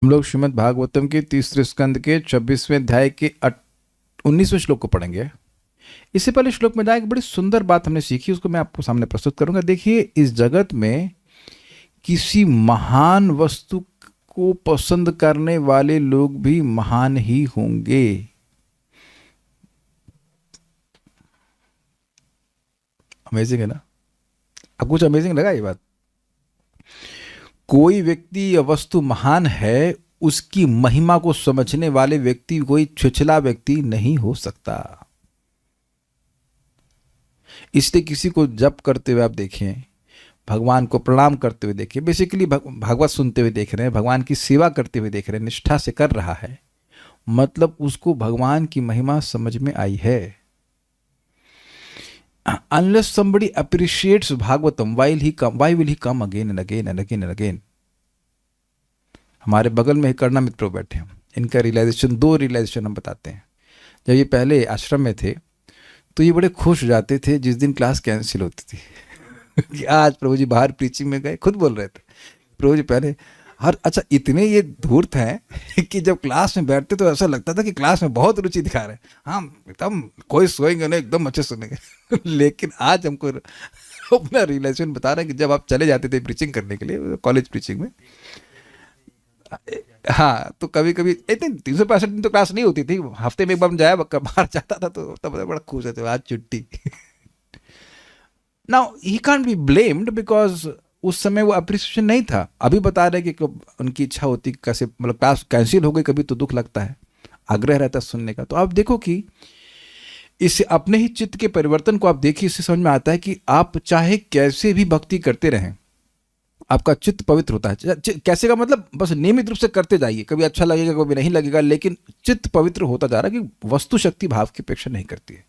हम लोग श्रीमद् भागवतम के तीसरे स्कंद के 26वें अध्याय के 19वें श्लोक को पढ़ेंगे। इससे पहले श्लोक में जाए एक बड़ी सुंदर बात हमने सीखी, उसको मैं आपको सामने प्रस्तुत करूंगा। देखिए, इस जगत में किसी महान वस्तु को पसंद करने वाले लोग भी महान ही होंगे। अमेजिंग है ना? अब कुछ अमेजिंग लगा ये बात? कोई व्यक्ति या वस्तु महान है, उसकी महिमा को समझने वाले व्यक्ति कोई छिछला व्यक्ति नहीं हो सकता। इसलिए किसी को जप करते हुए आप देखें, भगवान को प्रणाम करते हुए देखें, बेसिकली भागवत सुनते हुए देख रहे हैं, भगवान की सेवा करते हुए देख रहे हैं, निष्ठा से कर रहा है, मतलब उसको भगवान की महिमा समझ में आई है। Unless somebody appreciates Bhagavatam, why will he come again and again and again and again? हमारे बगल में ही करना मित्र बैठे हैं, इनका रियलाइजेशन, 2 रियलाइजेशन हम बताते हैं। जब ये पहले आश्रम में थे तो ये बड़े खुश हो जाते थे जिस दिन क्लास कैंसिल होती थी कि आज प्रभु जी बाहर प्रीचिंग में गए, खुद बोल रहे थे प्रभु जी पहले अच्छा इतने ये धूर्त हैं कि जब क्लास में बैठते तो ऐसा लगता था कि क्लास में बहुत रुचि दिखा रहे हैं, हाँ एकदम कोई सोएंगे ना, एकदम अच्छे सुनेंगे लेकिन आज हमको अपना रियलाइजेशन बता रहे हैं कि जब आप चले जाते थे प्रीचिंग करने के लिए, कॉलेज प्रीचिंग में, हाँ, तो कभी कभी इतने 365 दिन तो क्लास नहीं होती थी, हफ्ते में एक बार जाया बाहर जाता था, तो तब बड़ा खुश होते आज छुट्टी। Now he can't be blamed because उस समय वो अप्रिसिएशन नहीं था। अभी बता रहे कि उनकी इच्छा होती कैसे, मतलब क्लास कैंसिल हो गई कभी तो दुख लगता है, आग्रह रहता है सुनने का। तो आप देखो कि इससे अपने ही चित्त के परिवर्तन को आप देखिए, इससे समझ में आता है कि आप चाहे कैसे भी भक्ति करते रहें, आपका चित्त पवित्र होता है। कैसे का मतलब बस नियमित रूप से करते जाइए, कभी अच्छा लगेगा कभी नहीं लगेगा, लेकिन चित्त पवित्र होता जा रहा है कि वस्तु शक्ति भाव की अपेक्षा नहीं करती है।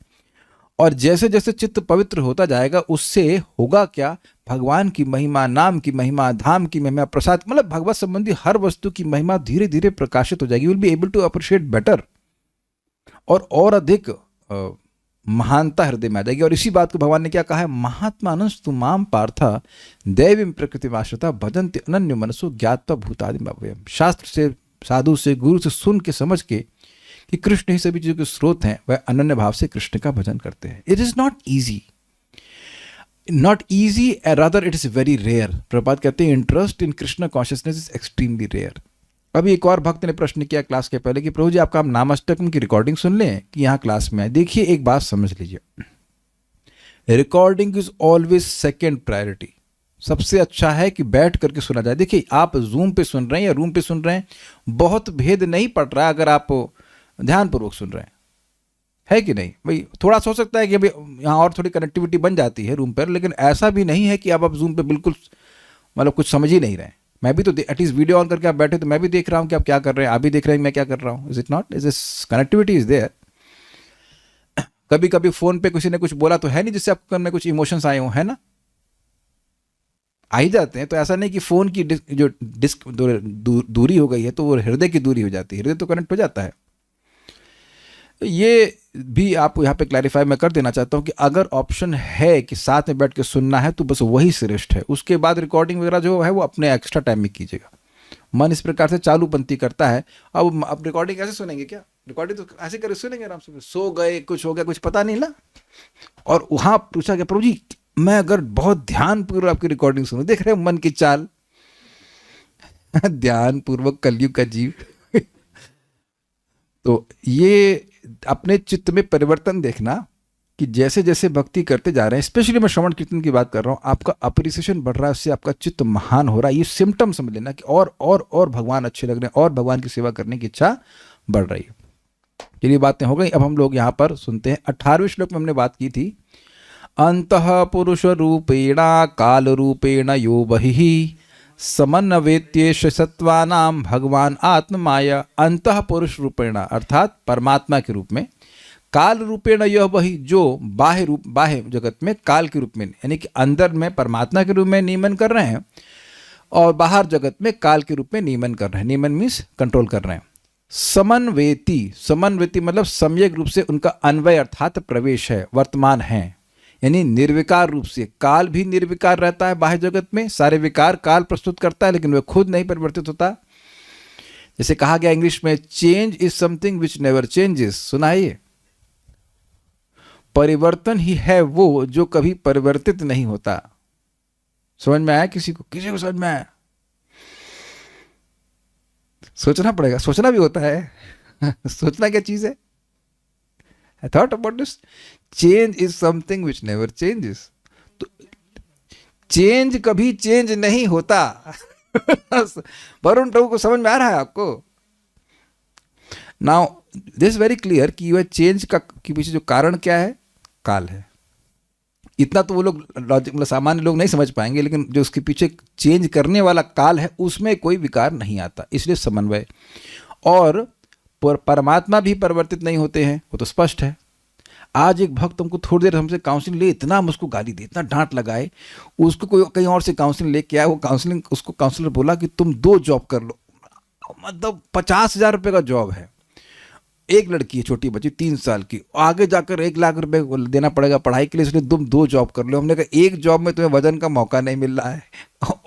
और जैसे जैसे चित्त पवित्र होता जाएगा उससे होगा क्या, भगवान की महिमा, नाम की महिमा, धाम की महिमा, प्रसाद, मतलब भगवत संबंधी हर वस्तु की महिमा धीरे धीरे प्रकाशित हो जाएगी। Will be able to appreciate better, और अधिक महानता हृदय में आ जाएगी। और इसी बात को भगवान ने क्या कहा है, महात्मानस्तु माम पार्था दैवीं प्रकृति आश्रिता भजन्ति अनन्य मनसो ज्ञात्वा भूतादि अव्ययम्। शास्त्र से, साधु से, गुरु से सुन के समझ के कि कृष्ण ही सभी चीजों के स्रोत हैं, वह अनन्य भाव से कृष्ण का भजन करते हैं। It is not easy rather it is very rare. Prabhupada कहते हैं interest in Krishna consciousness is extremely rare. अभी एक और भक्त ने प्रश्न किया क्लास के पहले कि प्रभु जी आपका हम नामाष्टकम की रिकॉर्डिंग सुन लें कि यहाँ क्लास में आए। देखिए एक बात समझ लीजिए, recording is always second priority. सबसे अच्छा है कि बैठ करके सुना जाए। देखिए आप जूम पे सुन रहे हैं या रूम पे सुन रहे हैं, बहुत भेद नहीं पड़ रहा है अगर आप ध्यानपूर्वक सुन रहे है कि नहीं। भाई थोड़ा सा हो सकता है कि अभी यहाँ और थोड़ी कनेक्टिविटी बन जाती है रूम पर, लेकिन ऐसा भी नहीं है कि आप जूम पे बिल्कुल मतलब कुछ समझ ही नहीं रहे। मैं भी तो एटलीस्ट वीडियो ऑन करके आप बैठे तो मैं भी देख रहा हूँ कि आप क्या कर रहे हैं, आप भी देख रहे हैं मैं क्या कर रहा हूँ। Is it not, is this connectivity is there. कभी कभी फोन पे किसी ने कुछ बोला तो है नहीं जिससे आपके में कुछ इमोशंस आए हों, है ना, आ ही जाते हैं। तो ऐसा नहीं कि फोन की जो डिस्क दूरी हो गई है तो वो हृदय की दूरी हो जाती है, हृदय तो कनेक्ट हो जाता है। ये भी आप यहाँ पे क्लैरिफाई मैं कर देना चाहता हूँ कि अगर ऑप्शन है कि साथ में बैठ के सुनना है तो बस वही श्रेष्ठ है। उसके बाद रिकॉर्डिंग वगैरह जो है वो अपने एक्स्ट्रा टाइम में कीजिएगा। मन इस प्रकार से चालूपंथी करता है। अब रिकॉर्डिंग कैसे सुनेंगे, क्या रिकॉर्डिंग तो ऐसे कर सुनेंगे आराम से, सो गए, कुछ हो गया, कुछ पता नहीं ना। और वहाँ पूछा गया प्रभु जी मैं अगर बहुत ध्यानपूर्वक आपकी रिकॉर्डिंग सुनूं, देख रहे हो मन की चाल, ध्यानपूर्वक कलयुग का जीव। तो ये अपने चित्त में परिवर्तन देखना कि जैसे जैसे भक्ति करते जा रहे हैं, स्पेशली मैं श्रवण कीर्तन की बात कर रहा हूँ, आपका अप्रिसिएशन बढ़ रहा है, उससे आपका चित्त महान हो रहा है। ये सिम्टम समझ लेना कि और भगवान अच्छे लग रहे हैं और भगवान की सेवा करने की इच्छा बढ़ रही है। चलिए बातें हो गई, अब हम लोग यहाँ पर सुनते हैं। 18वें श्लोक में हमने बात की थी, अंतः पुरुष रूपेणा काल रूपेण यो बहिः समन्वयत्येष सत्वानाम भगवान आत्ममाया। अंतः पुरुष रूपेण अर्थात परमात्मा के रूप में, काल रूपेण यह वही जो बाह्य रूप, बाह्य जगत में काल के रूप में, यानी कि अंदर में परमात्मा के रूप में नियमन कर रहे हैं और बाहर जगत में काल के रूप में नियमन कर रहे हैं। नियमन मीन्स कंट्रोल कर रहे हैं। समन्वेती, समन्वेती मतलब सम्यक रूप से उनका अन्वय अर्थात प्रवेश है, वर्तमान है, यानी निर्विकार रूप से। काल भी निर्विकार रहता है बाह्य जगत में, सारे विकार काल प्रस्तुत करता है लेकिन वह खुद नहीं परिवर्तित होता। जैसे कहा गया इंग्लिश में, change is something which never changes. सुना है ये? परिवर्तन ही है वो जो कभी परिवर्तित नहीं होता। समझ में आया किसी को? किसी को समझ में आया? सोचना पड़ेगा, सोचना भी होता है। सोचना क्या चीज है? I thought about this. Change is something which never changes. तो चेंज कभी चेंज नहीं होता। वरुण प्रभु को समझ में आ रहा है आपको? नाउ दिस वेरी क्लियर कि यह चेंज का के पीछे जो कारण क्या है? काल है। इतना तो वो लोग लॉजिक मतलब सामान्य लोग नहीं समझ पाएंगे, लेकिन जो उसके पीछे चेंज करने वाला काल है उसमें कोई विकार नहीं आता, इसलिए समन्वय। और परमात्मा भी परिवर्तित नहीं होते हैं, वो तो स्पष्ट है। आज एक भक्त हमको थोड़ी देर हमसे काउंसलिंग ले, इतना हम उसको गाली दे, इतना डांट लगाए, उसको कोई कहीं और से काउंसलिंग लेके आया, वो काउंसलिंग उसको काउंसलर बोला कि तुम 2 जॉब कर लो, मतलब 50,000 रुपये का जॉब है। एक लड़की है, छोटी बच्ची 3 साल की, आगे जाकर 1 लाख रुपए देना पड़ेगा पढ़ाई के लिए, इसलिए तुम 2 जॉब कर लो। हमने कहा एक जॉब में तुम्हें वजन का मौका नहीं मिल रहा है।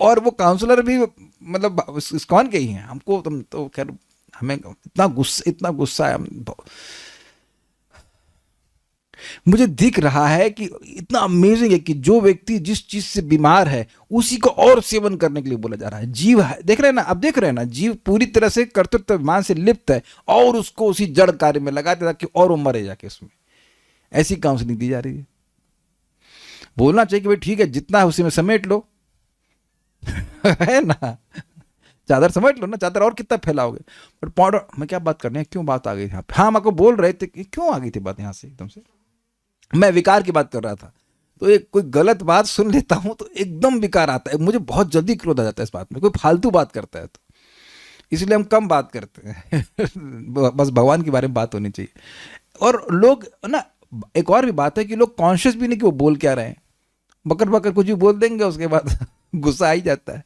और वो काउंसलर भी मतलब इस्कॉन के ही हैं। हमको तुम तो खैर हमें इतना गुस्सा है। मुझे दिख रहा है कि इतना अमेजिंग है कि जो व्यक्ति जिस चीज से बीमार है उसी को और सेवन करने के लिए बोला जा रहा है। जीव है, देख रहे हैं ना? अब देख रहे हैं ना? जीव पूरी तरह से कर्तृत्व अभिमान से लिप्त है और उसको उसी जड़ कार्य में लगा देता कि और वो मरे जाके उसमें। ऐसी काउंसलिंग दी जा रही है। बोलना चाहिए कि भाई ठीक है, जितना है उसी में समेट लो। है ना? चादर समेट लो ना, चादर और कितना फैलाओगे? बट पॉइंट में क्या बात करनी है, क्यों बात आ गई यहाँ पे? हाँ, हम आपको बोल रहे थे कि क्यों आ गई थी बात यहाँ से एकदम से। मैं विकार की बात कर रहा था, तो एक कोई गलत बात सुन लेता हूं तो एकदम विकार आता है। मुझे बहुत जल्दी क्रोध आ जाता है इस बात में, कोई फालतू बात करता है तो। इसलिए हम कम बात करते हैं। बस भगवान के बारे में बात होनी चाहिए। और लोग ना, एक और भी बात है कि लोग कॉन्शियस भी नहीं कि वो बोल क्या रहे हैं, बकर बकर कुछ भी बोल देंगे, उसके बाद गुस्सा आ ही जाता है।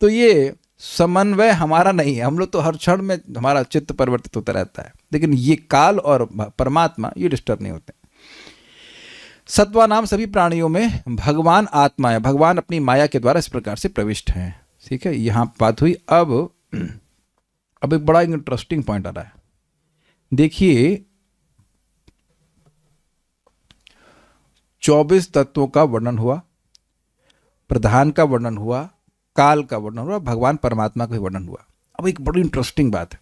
तो ये समन्वय हमारा नहीं है। हम लोग तो हर क्षण में हमारा चित्त परिवर्तित होता रहता है, लेकिन ये काल और परमात्मा ये डिस्टर्ब नहीं होते। सत्वा नाम सभी प्राणियों में भगवान आत्मा है। भगवान अपनी माया के द्वारा इस प्रकार से प्रविष्ट हैं। ठीक है, यहां बात हुई। अब एक बड़ा इंटरेस्टिंग पॉइंट आ रहा है। देखिए, 24 तत्वों का वर्णन हुआ, प्रधान का वर्णन हुआ, काल का वर्णन हुआ, भगवान परमात्मा का वर्णन हुआ। अब एक बड़ी इंटरेस्टिंग बात है,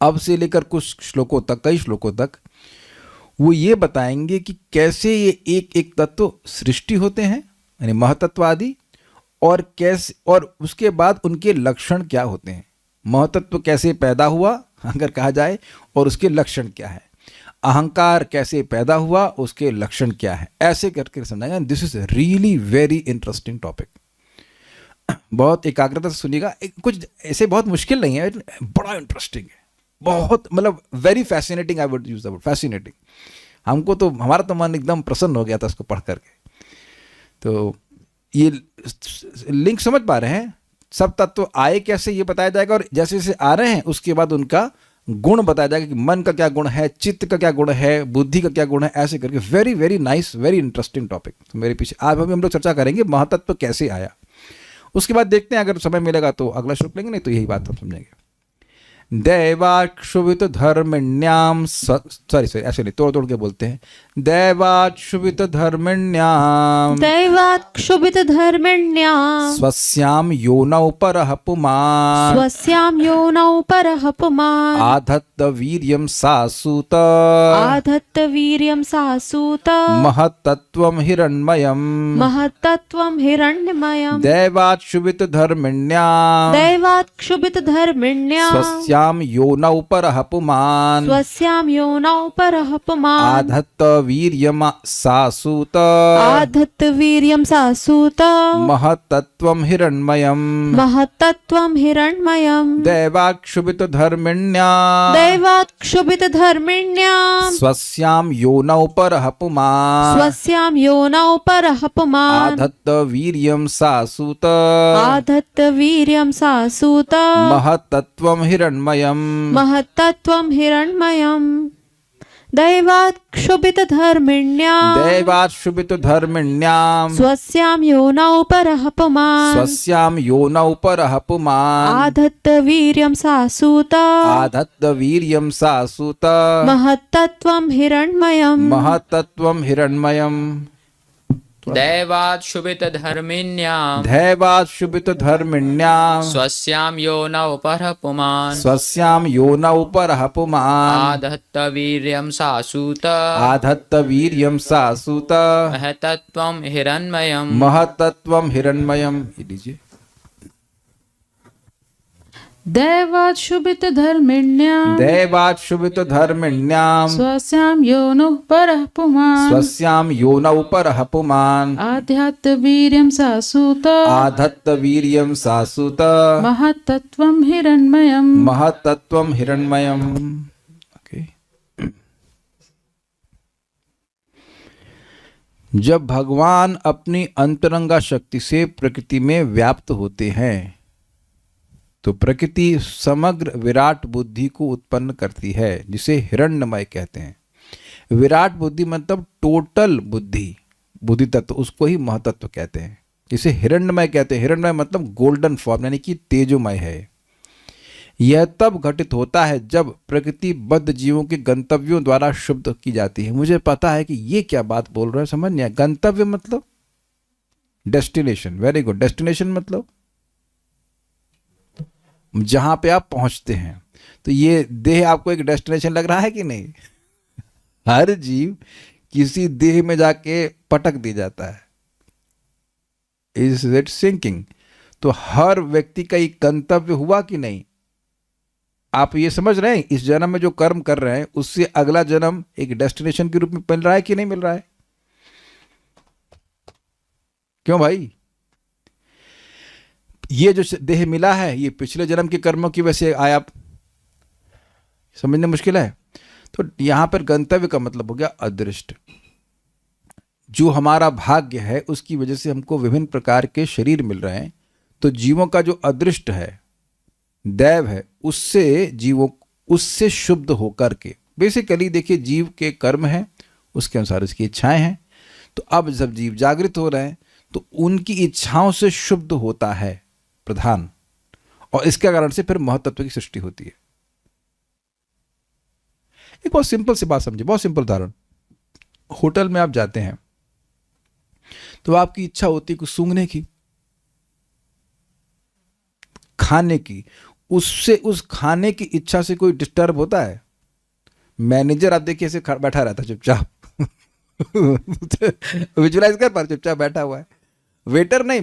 अब से लेकर कुछ श्लोकों तक, कई श्लोकों तक वो ये बताएंगे कि कैसे ये एक एक तत्व सृष्टि होते हैं, यानी महतत्व आदि, और कैसे, और उसके बाद उनके लक्षण क्या होते हैं। महतत्व कैसे पैदा हुआ अगर कहा जाए, और उसके लक्षण क्या है। अहंकार कैसे पैदा हुआ, उसके लक्षण क्या है। ऐसे करके समझाएंगे। This is really very interesting topic. बहुत एकाग्रता से सुनिएगा। कुछ ऐसे बहुत मुश्किल नहीं है, बड़ा इंटरेस्टिंग है, बहुत मतलब very fascinating. I would use the word fascinating. हमको तो, हमारा तो मन एकदम प्रसन्न हो गया था उसको पढ़ करके। तो ये लिंक समझ पा रहे हैं? सब तत्व आए कैसे ये बताया जाएगा, और जैसे जैसे आ रहे हैं उसके बाद उनका गुण बताया जाएगा कि मन का क्या गुण है, चित्त का क्या गुण है, बुद्धि का क्या गुण है। ऐसे करके very very nice, very interesting topic. तो मेरे पीछे आज हम लोग चर्चा करेंगे महतत्व कैसे आया। उसके बाद देखते हैं, अगर समय मिलेगा तो अगला श्लोक लेंगे, नहीं तो यही बात हम समझेंगे। दैवाक्षुभित धर्मिण्याम, सॉरी ऐसे नहीं, तोड़ के बोलते हैं। दैवाक्षुभित धर्मिण्याम, दैवाक्षुभित धर्मिण्याम, स्वस्याम योनौ परः पुमान्, स्वस्याम योनौ परः पुमान्, आधत्त वीर्यं सासूत, आधत्त वीर्यं सासूत, महत्तत्वं हिरण्मयम्, महत्तत्वं हिरण्यमयम्। दैवाक्षुभित धर्मिण्याम, दैवाक्षुभित धर्मिण्याम, स्वस्याम योनौ परः पुमान्, स्वस्याम योनौ परः पुमान्, आधत्त वीर्यं सासूत, आधत्त वीर्यं सासूत, महत्तत्वं हिरण्मयम्, महत्तत्वं हिरण्मयम्। दैवाक्षुभित धर्मिण्याम, दैवाक्षुभित धर्मिण्याम, स्वस्याम योनौ परः पुमान्, स्वस्याम योनौ परः पुमान्, आधत्त वीर्यं सासूत, आधत्त वीर्यं सासूत, महत्तत्वं हिरण्मयम्, महत्तत्वं हिरण्मयम्। दैवात् क्षुभितधर्मिण्याम् दैवात् शुभितधर्मिण्याम् स्वस्यां योनौ परः पुमान् स्वस्यां योनौ परः पुमान् आधत्त वीर्यं सा सूता आधत्त वीर्यं सा सूत महत्तत्त्वं हिरण्मयम् महत्तत्त्वं हिरण्मयम् दैवात् शुभितधर्मिण्याम् दैवात् शुभितधर्मिण्याम् स्वस्यां योनौ परः पुमान् स्वस्यां योनौ परः पुमान् आधत्त वीर्यं सा सूत आधत्त वीर्यं सा सूत महतत्त्वं हिरण्मयम् महतत्त्वं हिरण्मयम्। ये लीजिए। दैवात् शुभितधर्मिण्याम् दैवात् शुभितधर्मिण्याम् स्वस्यां योनौ परः पुमान् स्वस्यां योनौ परः पुमान् आध्यात्मवीर्यं सा सूत आधत्त वीर्यं सा सूत महत्तत्त्वं हिरण्मयम् महतत्त्वं हिरण्मयम्। ओके। जब भगवान अपनी अंतरंगा शक्ति से प्रकृति में व्याप्त होते हैं तो प्रकृति समग्र विराट बुद्धि को उत्पन्न करती है, जिसे हिरण्यमय कहते हैं। विराट बुद्धि मतलब टोटल बुद्धि, बुद्धि तत्व, उसको ही महतत्व कहते हैं, जिसे हिरण्यमय कहते हैं। हिरण्यमय मतलब गोल्डन फॉर्म, यानी कि तेजोमय है। यह तब घटित होता है जब प्रकृति बद्ध जीवों के गंतव्यों द्वारा शुद्ध की जाती है। मुझे पता है कि ये क्या बात बोल रहा है, समझ नहीं आया। गंतव्य मतलब डेस्टिनेशन, वेरी गुड। डेस्टिनेशन मतलब जहां पे आप पहुंचते हैं। तो ये देह आपको एक डेस्टिनेशन लग रहा है कि नहीं? हर जीव किसी देह में जाके पटक दी जाता है। Is it sinking? तो हर व्यक्ति का एक गंतव्य हुआ कि नहीं? आप ये समझ रहे हैं इस जन्म में जो कर्म कर रहे हैं उससे अगला जन्म एक डेस्टिनेशन के रूप में मिल रहा है कि नहीं मिल रहा है? क्यों भाई? ये जो देह मिला है ये पिछले जन्म के कर्मों की वजह से आया, समझना मुश्किल है। तो यहां पर गंतव्य का मतलब हो गया अदृष्ट। जो हमारा भाग्य है उसकी वजह से हमको विभिन्न प्रकार के शरीर मिल रहे हैं। तो जीवों का जो अदृष्ट है, दैव है, उससे शुद्ध होकर के, बेसिकली देखिए जीव के कर्म हैं, उसके अनुसार उसकी इच्छाएं हैं। तो अब जब जीव जागृत हो रहे हैं तो उनकी इच्छाओं से शुद्ध होता है प्रधान, और इसके कारण से फिर महतत्व की सृष्टि होती है। एक बहुत सिंपल सी बात समझिए, बहुत सिंपल उदाहरण। होटल में आप जाते हैं तो आपकी इच्छा होती है कुछ सूंघने की, खाने की। उससे उस खाने की इच्छा से कोई डिस्टर्ब होता है? मैनेजर आप देखिए ऐसे बैठा रहता है चुपचाप, विजुलाइज कर पा, चुपचाप बैठा हुआ है। वेटर नहीं,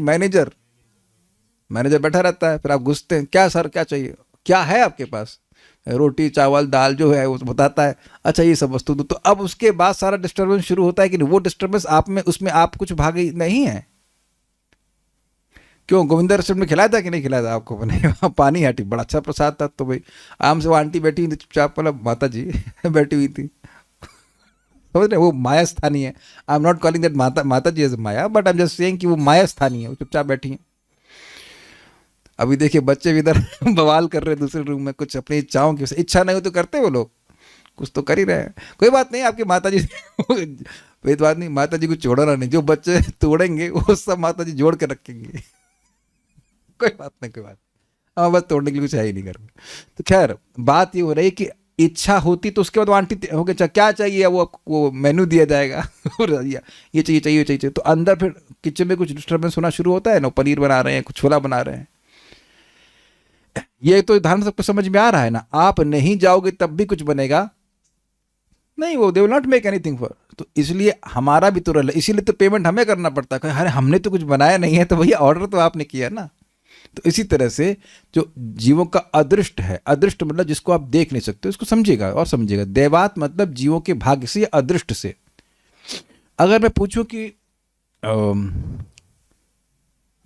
मैनेजर बैठा रहता है। फिर आप घुसते हैं, क्या सर क्या चाहिए, क्या है आपके पास? रोटी चावल दाल जो है वो बताता है, अच्छा ये सब वस्तु दो। तो अब उसके बाद सारा डिस्टर्बेंस शुरू होता है कि नहीं? वो डिस्टर्बेंस आप में, उसमें आप कुछ भागी नहीं है। क्यों? गोविंदा रेस्टोरेंट में खिलाया था कि नहीं खिलाया था आपको? बने पानी हाटी, बड़ा अच्छा प्रसाद था। तो भाई आराम से वो आंटी बैठी हुई थी चुपचाप, मतलब माता जी बैठी हुई थी, समझ रहे? वो माया स्थानी है। I am not calling that mata ji as maya, but I am just saying कि वो माया स्थानी है, वो चुपचाप बैठी है। अभी देखिए बच्चे भी इधर बवाल कर रहे हैं दूसरे रूम में, कुछ अपनी इच्छाओं की, इच्छा नहीं हो तो करते वो लोग, कुछ तो कर ही रहे हैं। कोई बात नहीं, आपकी माता जी कोई बात नहीं, माता जी को छोड़ना नहीं, जो बच्चे तोड़ेंगे वो सब माता जी जोड़ के रखेंगे। कोई बात नहीं, कोई बात, हाँ बस तोड़ने के लिए कुछ है ही नहीं घर में। तो खैर बात ये हो रही है कि इच्छा होती तो उसके बाद वो आंटी हो गया क्या चाहिए, वो मेन्यू दिया जाएगा, ये चाहिए। तो अंदर फिर किचन में कुछ डिस्टर्बेंस होना शुरू होता है ना, पनीर बना रहे हैं, कुछ छोला बना रहे हैं। ये तो धर्म सबको समझ में आ रहा है ना? आप नहीं जाओगे तब भी कुछ बनेगा नहीं, वो they will not make anything for. तो इसलिए हमारा भी तो रोल है, इसीलिए तो पेमेंट हमें करना पड़ता है। अरे हमने तो कुछ बनाया नहीं है, तो भैया ऑर्डर तो आपने किया ना। तो इसी तरह से जो जीवों का अदृष्ट है, अदृष्ट मतलब जिसको आप देख नहीं सकते, उसको समझिएगा और समझिएगा। दैवात मतलब जीवों के भाग्य से या अदृष्ट से। अगर मैं पूछूं कि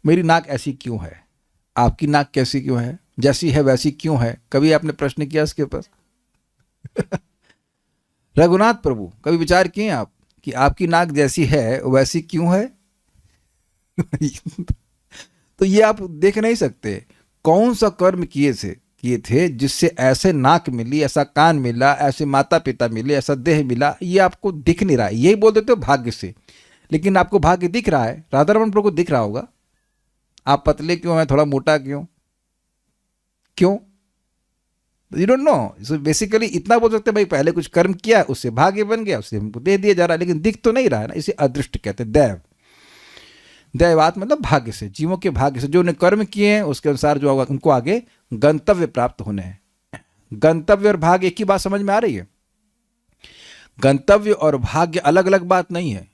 मेरी नाक ऐसी क्यों है, आपकी नाक कैसी क्यों है, जैसी है वैसी क्यों है, कभी आपने प्रश्न किया इसके ऊपर? रघुनाथ प्रभु कभी विचार किए आप कि आपकी नाक जैसी है वैसी क्यों है? तो ये आप देख नहीं सकते। कौन सा कर्म किए थे किए थे, जिससे ऐसे नाक मिली, ऐसा कान मिला, ऐसे माता पिता मिले, ऐसा देह मिला, ये आपको दिख नहीं रहा है। यही बोल देते हो भाग्य से, लेकिन आपको भाग्य दिख रहा है। राधा रमन प्रभु को दिख रहा होगा, आप पतले क्यों हैं, थोड़ा मोटा क्यों, you don't know. So basically इतना बोल सकते हैं भाई पहले कुछ कर्म किया, उससे भाग्य बन गया, उससे हमको दे दिया जा रहा है, लेकिन दिख तो नहीं रहा है ना। इसे अदृष्ट कहते हैं। दैवात मतलब भाग्य से, जीवों के भाग्य से, जो उन्हें कर्म किए हैं उसके अनुसार जो होगा उनको आगे गंतव्य प्राप्त होने हैं। गंतव्य और भाग्य एक ही बात समझ में आ रही है? गंतव्य और भाग्य अलग अलग बात नहीं है।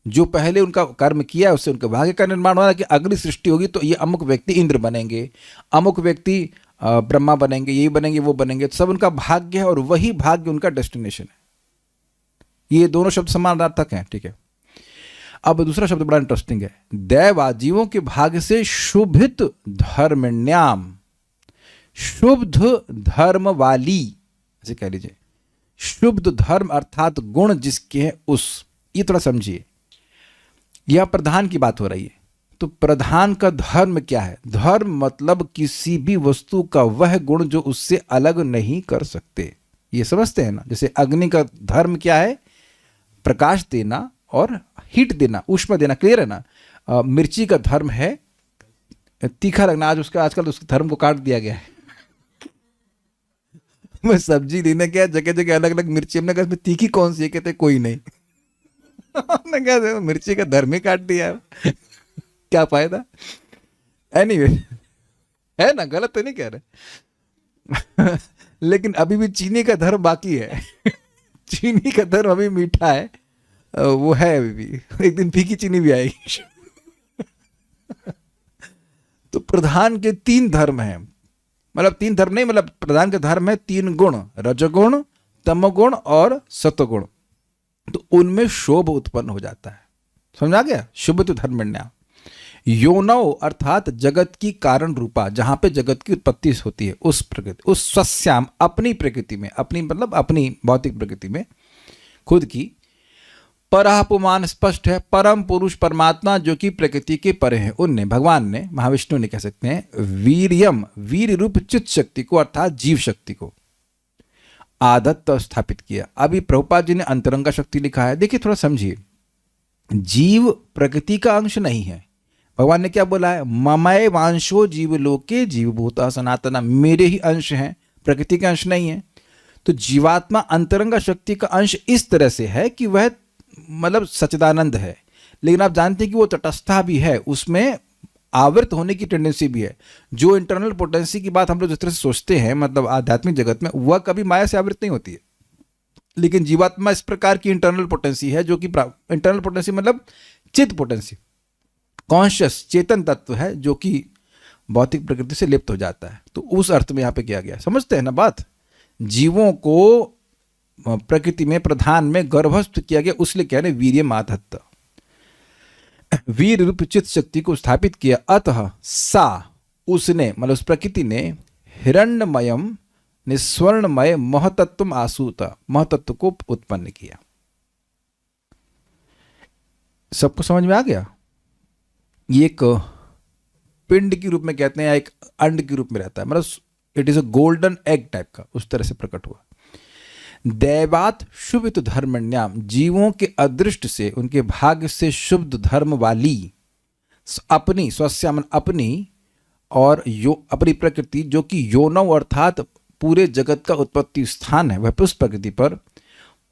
जो पहले उनका कर्म किया है उससे उनके भाग्य का निर्माण होना, कि अगली सृष्टि होगी तो ये अमुक व्यक्ति इंद्र बनेंगे, अमुक व्यक्ति ब्रह्मा बनेंगे, ये बनेंगे, वो बनेंगे, तो सब उनका भाग्य है और वही भाग्य उनका डेस्टिनेशन है। ये दोनों शब्द समानार्थक हैं, ठीक है। अब दूसरा शब्द बड़ा इंटरेस्टिंग है। दैवा जीवों के भाग्य से शुभित धर्मण्याम, शुभ धर्म वाली, ऐसे कह लीजिए। शुभ धर्म अर्थात गुण जिसके हैं उस, ये थोड़ा समझिए। यह प्रधान की बात हो रही है। तो प्रधान का धर्म क्या है? धर्म मतलब किसी भी वस्तु का वह गुण जो उससे अलग नहीं कर सकते। ये समझते हैं ना? जैसे अग्नि का धर्म क्या है? प्रकाश देना और हीट देना, ऊष्मा देना। क्लियर है ना? मिर्ची का धर्म है तीखा लगना। आजकल उसके धर्म को काट दिया गया है। मैं सब्जी लेने गया, जगह जगह अलग अलग मिर्ची, हमने कहा तीखी कौन सी है? कहते कोई नहीं। हमने कहा मिर्ची का धर्म ही काट दिया है। क्या फायदा? एनीवे, है ना? गलत तो नहीं कह रहे। लेकिन अभी भी चीनी का धर्म बाकी है। चीनी का धर्म अभी मीठा है, वो है अभी भी। एक दिन फीकी चीनी भी आएगी। तो प्रधान के 3 धर्म हैं, मतलब 3 धर्म नहीं, मतलब प्रधान का धर्म है 3 गुण, रजोगुण, तमोगुण और सत्वगुण। तो उनमें शोभ उत्पन्न हो जाता है। समझ आ गया? शुभ तो धर्मण्या। योनव अर्थात जगत की कारण रूपा, जहां पे जगत की उत्पत्ति होती है, उस प्रकृति, उस स्वस्याम अपनी प्रकृति में, अपनी मतलब अपनी भौतिक प्रकृति में, खुद की। परापुमान स्पष्ट है, परम पुरुष परमात्मा जो कि प्रकृति के परे हैं, उनने, भगवान ने, महाविष्णु ने कह सकते हैं, वीर्यम वीर रूप चित्त शक्ति को अर्थात जीव शक्ति को आदत्त स्थापित किया। अभी प्रभुपाद जी ने अंतरंगा शक्ति लिखा है। देखिए थोड़ा समझिए, जीव प्रकृति का अंश नहीं है। भगवान ने क्या बोला है? ममय वांशो जीवलोके जीवभूता सनातना, मेरे ही अंश हैं, प्रकृति का अंश नहीं है। तो जीवात्मा अंतरंगा शक्ति का अंश इस तरह से है कि वह मतलब सच्चिदानंद है, लेकिन आप जानते हैं कि वो तटस्था भी है, उसमें आवृत होने की टेंडेंसी भी है। जो इंटरनल पोटेंसी की बात हम लोग जिस तरह से सोचते हैं, मतलब आध्यात्मिक जगत में, वह कभी माया से आवृत नहीं होती है। लेकिन जीवात्मा इस प्रकार की इंटरनल पोटेंसी है, जो कि इंटरनल पोटेंसी मतलब चित्त पोटेंसी, कॉन्शियस चेतन तत्व है, जो कि भौतिक प्रकृति से लिप्त हो जाता है। तो उस अर्थ में यहाँ पे किया गया, समझते हैं ना बात? जीवों को प्रकृति में, प्रधान में गर्भस्थ किया गया, उसलिए कह रहे वीर्यम आधत्त, वीर रूप चित्त शक्ति को स्थापित किया। अतः सा, उसने मतलब उस प्रकृति ने, हिरण्यमयम निस्वर्णमय महतत्व आसूत, महतत्व को उत्पन्न किया। सबको समझ में आ गया? ये एक पिंड के रूप में कहते हैं, या एक अंड के रूप में रहता है, मतलब it is a golden egg type का, उस तरह से प्रकट हुआ। दैवात शुभित धर्मण्याम, जीवों के अदृष्ट से, उनके भाग्य से शुभ धर्म वाली, अपनी स्वस्यामन अपनी, और अपनी प्रकृति जो कि योनव अर्थात पूरे जगत का उत्पत्ति स्थान है, वह उस प्रकृति पर,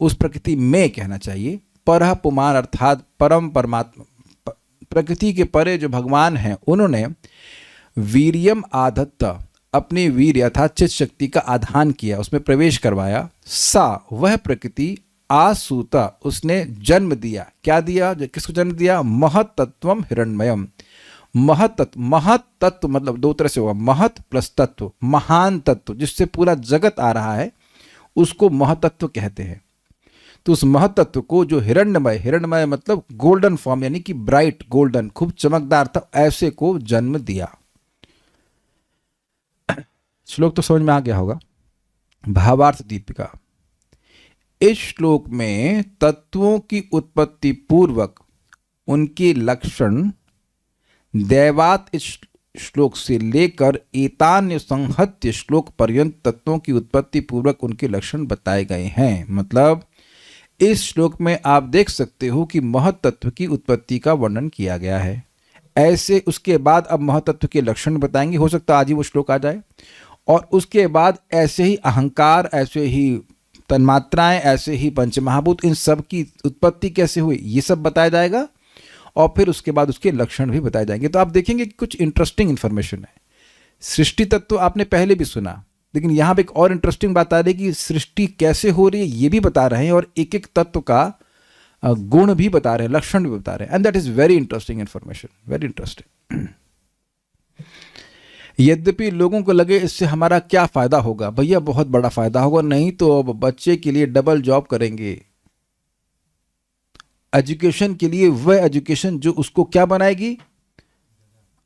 उस प्रकृति में कहना चाहिए। परह पुमान अर्थात परम परमात्मा, प्रकृति के परे जो भगवान हैं, उन्होंने वीर्यम आधत्त, अपनी वीर अर्थात चित्त शक्ति का आधान किया, उसमें प्रवेश करवाया। सा, वह प्रकृति, आसूता, उसने जन्म दिया। क्या दिया? किसको जन्म दिया? महत तत्वम हिरण्मयम। महत तत्व, महत तत्व मतलब 2 तरह से होगा, महत प्लस तत्व, महान तत्व, जिससे पूरा जगत आ रहा है, उसको महतत्व कहते हैं। तो उस महतत्व को जो हिरण्यमय, हिरण्यमय मतलब गोल्डन फॉर्म, यानी कि ब्राइट गोल्डन, खूब चमकदार था, ऐसे को जन्म दिया। श्लोक तो समझ में आ गया होगा। भावार्थ दीपिका। इस श्लोक में तत्वों की उत्पत्ति पूर्वक उनके लक्षण दैवात, इस श्लोक से लेकर एतान्य संहत्य श्लोक पर्यंत तत्वों की उत्पत्ति पूर्वक उनके लक्षण बताए गए हैं। मतलब इस श्लोक में आप देख सकते हो कि महत्तत्व की उत्पत्ति का वर्णन किया गया है। ऐसे उसके बाद अब महत्तत्व के लक्षण बताएंगे, हो सकता है आज ही वो श्लोक आ जाए, और उसके बाद ऐसे ही अहंकार, ऐसे ही तन्मात्राएं, ऐसे ही पंचमहाभूत, इन सब की उत्पत्ति कैसे हुई ये सब बताया जाएगा, और फिर उसके बाद उसके लक्षण भी बताए जाएंगे। तो आप देखेंगे कि कुछ इंटरेस्टिंग इन्फॉर्मेशन है। सृष्टि तत्व आपने पहले भी सुना, लेकिन यहाँ पे एक और इंटरेस्टिंग बात आ रही है कि सृष्टि कैसे हो रही है ये भी बता रहे हैं, और एक एक तत्व का गुण भी बता रहे हैं, लक्षण भी बता रहे हैं। And that is very interesting information, very interesting. यद्यपि लोगों को लगे इससे हमारा क्या फ़ायदा होगा, भैया बहुत बड़ा फ़ायदा होगा, नहीं तो अब बच्चे के लिए डबल जॉब करेंगे। एजुकेशन के लिए वह एजुकेशन जो उसको क्या बनाएगी,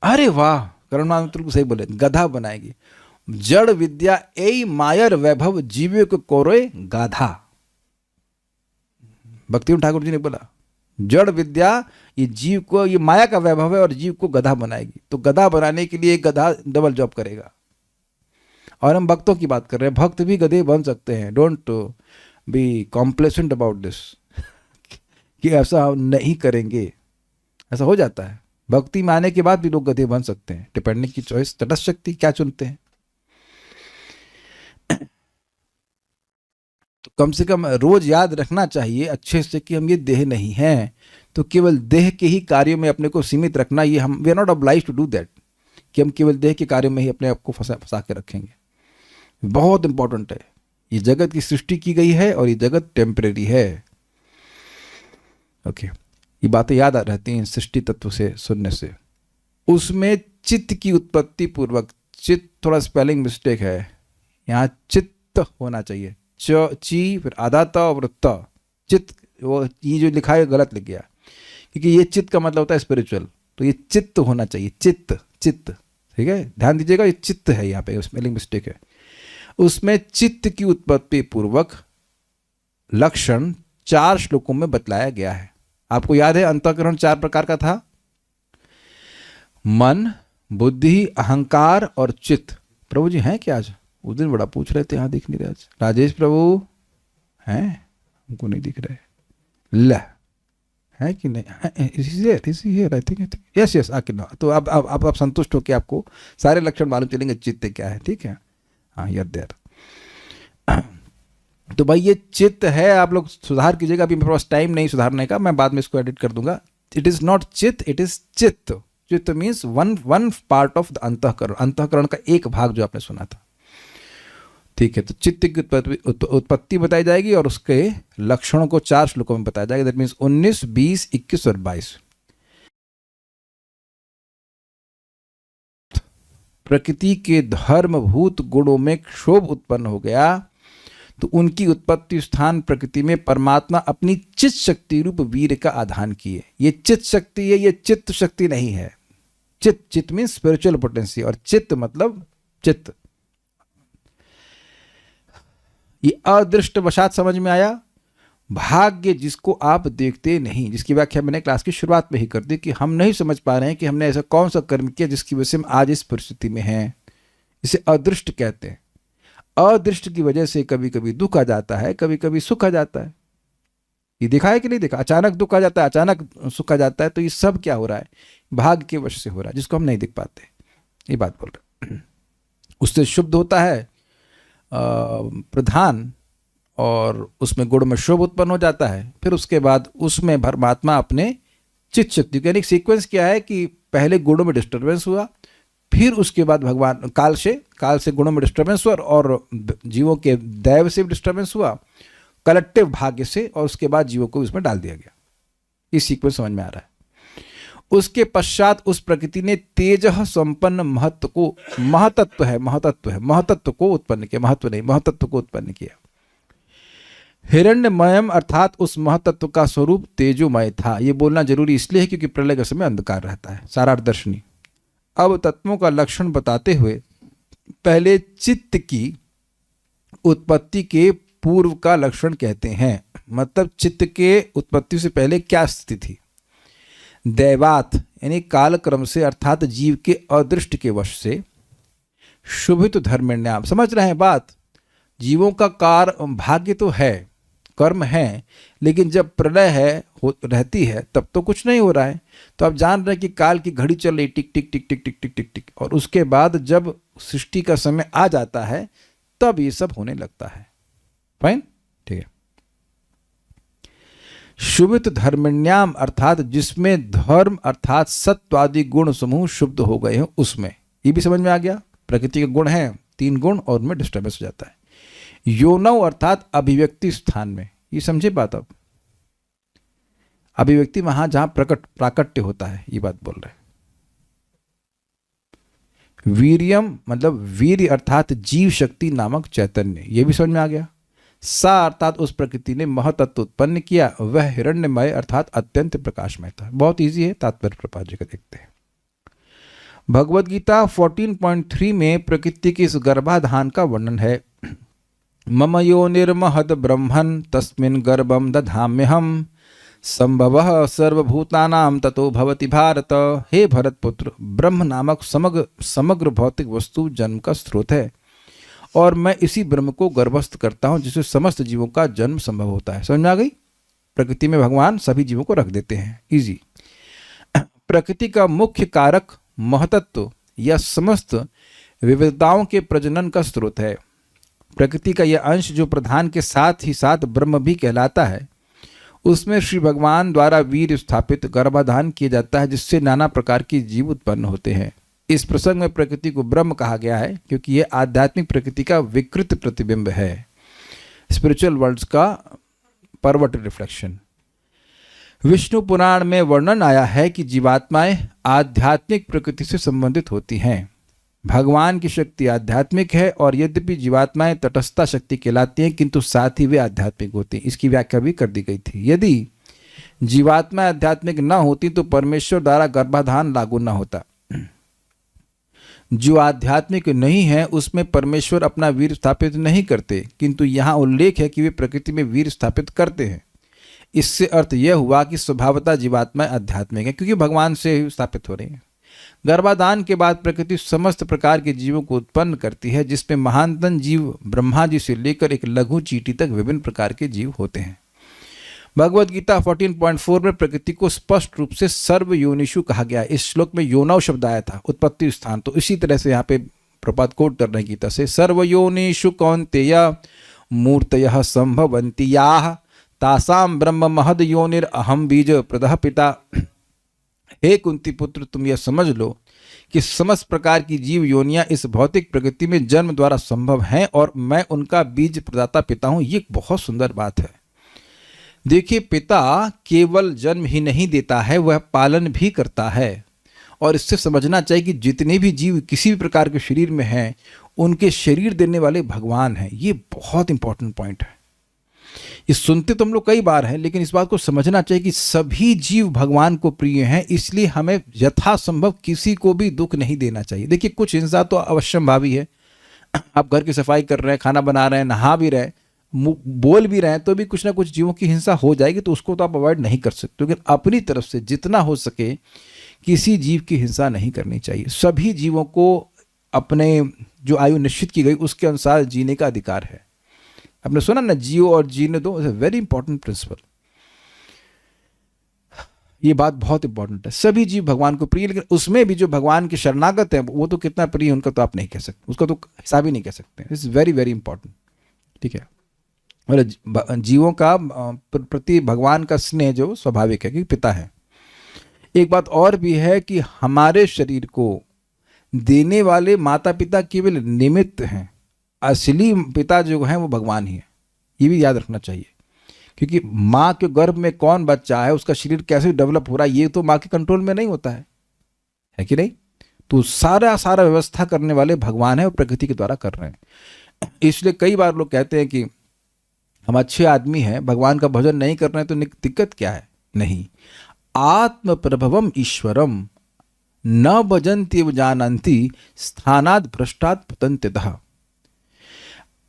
अरे वाह करुणा मित्र सही बोले, गधा बनाएगी। जड़ विद्या ए मायर वैभव जीवे को कोरोए गाधा। भक्ति ठाकुर जी ने बोला जड़ विद्या ये जीव को, ये माया का वैभव है और जीव को गधा बनाएगी। तो गधा बनाने के लिए एक गधा डबल जॉब करेगा। और हम भक्तों की बात कर रहे हैं, भक्त भी गधे बन सकते हैं। Don't be complacent about this कि ऐसा हम नहीं करेंगे, ऐसा हो जाता है। भक्ति में आने के बाद भी लोग गधे बन सकते हैं, डिपेंडिंग की चॉइस, तटस्थ शक्ति क्या चुनते हैं। तो कम से कम रोज याद रखना चाहिए अच्छे से कि हम ये देह नहीं हैं, तो केवल देह के ही कार्यों में अपने को सीमित रखना, ये हम we are not oblige to do that, कि हम केवल देह के कार्यों में ही अपने आप को फंसा के रखेंगे। बहुत इंपॉर्टेंट है। ये जगत की सृष्टि की गई है और ये जगत टेम्परेरी है। ओके, ये बातें याद आ रहती हैं सृष्टि तत्व से सुनने से। उसमें चित्त की उत्पत्ति पूर्वक, चित्त थोड़ा स्पेलिंग मिस्टेक है, यहाँ चित्त होना चाहिए, ची फिर आधा त और त, चित्त, वो ये जो लिखा है गलत लिख गया, क्योंकि ये चित्त का मतलब होता है स्पिरिचुअल, तो ये चित्त होना चाहिए, चित्त चित्त, ठीक है, ध्यान दीजिएगा, ये चित्त है, यहाँ पे स्पेलिंग मिस्टेक है। उसमें चित्त की उत्पत्ति पूर्वक लक्षण 4 श्लोकों में बतलाया गया है। आपको याद है अंतःकरण 4 प्रकार का था, मन, बुद्धि, अहंकार और चित्त। प्रभु जी हैं क्या आज? उस दिन बड़ा पूछ रहे थे, यहाँ दिख नहीं रहे आज। राजेश प्रभु हैं? हमको नहीं दिख रहे। ल है कि नहीं? आई थिंक यस आके ना। तो अब आप संतुष्ट हो कि आपको सारे लक्षण मालूम चलेंगे चित्त क्या है, ठीक है। हाँ यार देर। तो भाई ये चित्त है, आप लोग सुधार कीजिएगा, अभी मेरे पास टाइम नहीं सुधारने का, मैं बाद में इसको एडिट कर दूंगा। इट इज नॉट चित्त, इट इज चित्त। चित्त means one part of the अंतःकरण, अंतःकरण का एक भाग जो आपने सुना था, ठीक है। तो चित्त की उत्पत्ति बताई जाएगी और उसके लक्षणों को 4 श्लोकों में बताया जाएगा। दैट मीन्स 19, 20, 21 और 22। प्रकृति के धर्मभूत गुणों में क्षोभ उत्पन्न हो गया, तो उनकी उत्पत्ति स्थान प्रकृति में परमात्मा अपनी चित्त शक्ति रूप वीर का आधान किए। ये चित्त शक्ति है, ये चित्त शक्ति नहीं है। चित्त मीन्स स्पिरिचुअल पोटेंसी, और चित्त मतलब चित्त। ये अदृष्ट वशात समझ में आया। भाग्य जिसको आप देखते नहीं, जिसकी व्याख्या मैंने क्लास की शुरुआत में ही कर दी कि हम नहीं समझ पा रहे हैं कि हमने ऐसा कौन सा कर्म किया जिसकी वजह से हम आज इस परिस्थिति में हैं, इसे अदृष्ट कहते हैं। अदृष्ट की वजह से कभी कभी दुख आ जाता है, कभी कभी सुख आ जाता है। ये देखा है कि नहीं देखा? अचानक दुख आ जाता है, अचानक सुख आ जाता है। तो ये सब क्या हो रहा है? भाग्य के वश से हो रहा है, जिसको हम नहीं देख पाते। ये बात बोल रहे। उससे शुद्ध होता है प्रधान, और उसमें गुण में शोभ उत्पन्न हो जाता है। फिर उसके बाद उसमें परमात्मा अपने चित्त शक्ति, यानी सीक्वेंस क्या है कि पहले गुणों में डिस्टर्बेंस हुआ, फिर उसके बाद भगवान काल से गुणों में डिस्टर्बेंस हुआ, और जीवों के दैव से भी डिस्टर्बेंस हुआ, कलेक्टिव भाग्य से, और उसके बाद जीवों को उसमें डाल दिया गया। ये सीक्वेंस समझ में आ रहा है। उसके पश्चात उस प्रकृति ने तेज संपन्न महतत्व को उत्पन्न किया, महत्व नहीं, महतत्व को उत्पन्न किया। हिरण्यमयम अर्थात उस महतत्व का स्वरूप तेजोमय था। ये बोलना जरूरी इसलिए है क्योंकि प्रलय के समय अंधकार रहता है, सारार्थ-दर्शनी। अब तत्वों का लक्षण बताते हुए पहले चित्त की उत्पत्ति के पूर्व का लक्षण कहते हैं। मतलब चित्त के उत्पत्ति से पहले क्या स्थिति थी। दैवात यानी कालक्रम से अर्थात जीव के अदृष्ट के वश से शुभित धर्मण्याम, समझ रहे हैं बात, जीवों का भाग्य तो है, कर्म है, लेकिन जब प्रलय रहती है तब तो कुछ नहीं हो रहा है। तो आप जान रहे हैं कि काल की घड़ी चल रही टिक टिक टिक टिक टिक टिक टिक टिक, और उसके बाद जब सृष्टि का समय आ जाता है तब ये सब होने लगता है। फाइन, ठीक है। शुभित धर्मण्याम अर्थात जिसमें धर्म अर्थात सत्व आदि गुण समूह शुद्ध हो गए हैं उसमें, ये भी समझ में आ गया। प्रकृति के गुण हैं 3 गुण और उनमें डिस्टर्बेंस हो जाता है। योनव अर्थात अभिव्यक्ति स्थान में, ये समझे बात। अब अभिव्यक्ति वहां जहां प्राकट्य होता है, ये बात बोल रहे हैं। वीर्यम मतलब वीर्य अर्थात जीव शक्ति नामक चैतन्य, ये भी समझ में आ गया। सा अर्थात उस प्रकृति ने महतत्व उत्पन्न किया, वह हिरण्यमय अर्थात अत्यंत प्रकाशमय था। बहुत इजी है, तात्पर्य प्रपात जी का देखते हैं। भगवद गीता 14.3 में प्रकृति के इस गर्भाधान का वर्णन है। मम योनिर्महद ब्रह्मन् तस्मिन् गर्भं दधाम्यहम् संभवः सर्वभूतानां ततो भवति भारत। हे भरत पुत्र, ब्रह्म नामक समग्र भौतिक वस्तु जन्म का स्रोत है और मैं इसी ब्रह्म को गर्भस्थ करता हूं जिससे समस्त जीवों का जन्म संभव होता है। समझ में आ गई? प्रकृति में भगवान सभी जीवों को रख देते हैं। इजी। प्रकृति का मुख्य कारक महतत्व या समस्त विविधताओं के प्रजनन का स्रोत है। प्रकृति का यह अंश जो प्रधान के साथ ही साथ ब्रह्म भी कहलाता है, उसमें श्री भगवान द्वारा वीर स्थापित गर्भाधान किया जाता है जिससे नाना प्रकार के जीव उत्पन्न होते हैं। इस प्रसंग में प्रकृति को ब्रह्म कहा गया है क्योंकि यह आध्यात्मिक प्रकृति का विकृत प्रतिबिंब है, स्पिरिचुअल वर्ल्ड्स का परवर्टेड रिफ्लेक्शन। विष्णु पुराण में वर्णन आया है कि जीवात्माएं आध्यात्मिक प्रकृति से संबंधित होती हैं। भगवान की शक्ति आध्यात्मिक है और यद्यपि जीवात्माएं तटस्था शक्ति कहलाती हैं किंतु साथ ही वे आध्यात्मिक होती हैं। इसकी व्याख्या भी कर दी गई थी। यदि जीवात्मा आध्यात्मिक न होती तो परमेश्वर द्वारा गर्भाधान लागू न होता। जो आध्यात्मिक नहीं है उसमें परमेश्वर अपना वीर स्थापित नहीं करते, किंतु यहाँ उल्लेख है कि वे प्रकृति में वीर स्थापित करते हैं। इससे अर्थ यह हुआ कि स्वभावतः जीवात्माएं आध्यात्मिक है क्योंकि भगवान से स्थापित हो रही हैं। गर्भाधान के बाद प्रकृति समस्त प्रकार के जीवों को उत्पन्न करती है जिसमें महानतम जीव ब्रह्मा जी से लेकर एक लघु चींटी तक विभिन्न प्रकार के जीव होते हैं। भगवद गीता 14.4 में प्रकृति को स्पष्ट रूप से सर्व योनिषु कहा गया है। इस श्लोक में योनव शब्द आया था, उत्पत्ति स्थान। तो इसी तरह से यहाँ पे प्रपात कोट कर रहे हैं गीता से, सर्व योनिषु कौन्तेय मूर्तयः संभवन्ति याः तासाम ब्रह्म महद योनिर अहम बीज प्रदः पिता। हे कुंती पुत्र, तुम यह समझ लो कि समस्त प्रकार की जीव योनियां इस भौतिक प्रकृति में जन्म द्वारा संभव हैं और मैं उनका बीज प्रदाता पिता हूं। ये बहुत सुंदर बात है। देखिए, पिता केवल जन्म ही नहीं देता है, वह पालन भी करता है। और इससे समझना चाहिए कि जितने भी जीव किसी भी प्रकार के शरीर में हैं उनके शरीर देने वाले भगवान हैं। ये बहुत इंपॉर्टेंट पॉइंट है। ये सुनते तो हम लोग कई बार हैं, लेकिन इस बात को समझना चाहिए कि सभी जीव भगवान को प्रिय हैं, इसलिए हमें यथासंभव किसी को भी दुख नहीं देना चाहिए। देखिए, कुछ हिंसा तो अवश्यंभावी है। आप घर की सफाई कर रहे हैं, खाना बना रहे हैं, नहा भी रहे हैं, बोल भी रहे हैं, तो भी कुछ ना कुछ जीवों की हिंसा हो जाएगी, तो उसको तो आप अवॉइड नहीं कर सकते। लेकिन अपनी तरफ से जितना हो सके किसी जीव की हिंसा नहीं करनी चाहिए। सभी जीवों को अपने जो आयु निश्चित की गई उसके अनुसार जीने का अधिकार है। आपने सुना ना, जियो और जीने दो, it's a very important principle. ये बात बहुत इंपॉर्टेंट है। सभी जीव भगवान को प्रिय, लेकिन उसमें भी जो भगवान के शरणागत हैं वो तो कितना प्रिय उनका तो आप नहीं कह सकते, उसका तो हिसाब ही नहीं कह सकते। इट्स वेरी वेरी इंपॉर्टेंट, ठीक है। और जीवों का प्रति भगवान का स्नेह जो स्वाभाविक है क्योंकि पिता है। एक बात और भी है कि हमारे शरीर को देने वाले माता पिता केवल निमित्त हैं, असली पिता जो हैं वो भगवान ही है। ये भी याद रखना चाहिए, क्योंकि माँ के गर्भ में कौन बच्चा है, उसका शरीर कैसे डेवलप हो रहा है, ये तो माँ के कंट्रोल में नहीं होता है कि नहीं। तो सारा व्यवस्था करने वाले भगवान है और प्रकृति के द्वारा कर रहे हैं। इसलिए कई बार लोग कहते हैं कि हम अच्छे आदमी हैं, भगवान का भजन नहीं कर रहे हैं, तो दिक्कत क्या है? नहीं, आत्म प्रभवम ईश्वरम न भजन्ति जानन्ति स्थानाद भ्रष्टात् पतन्त्यतः।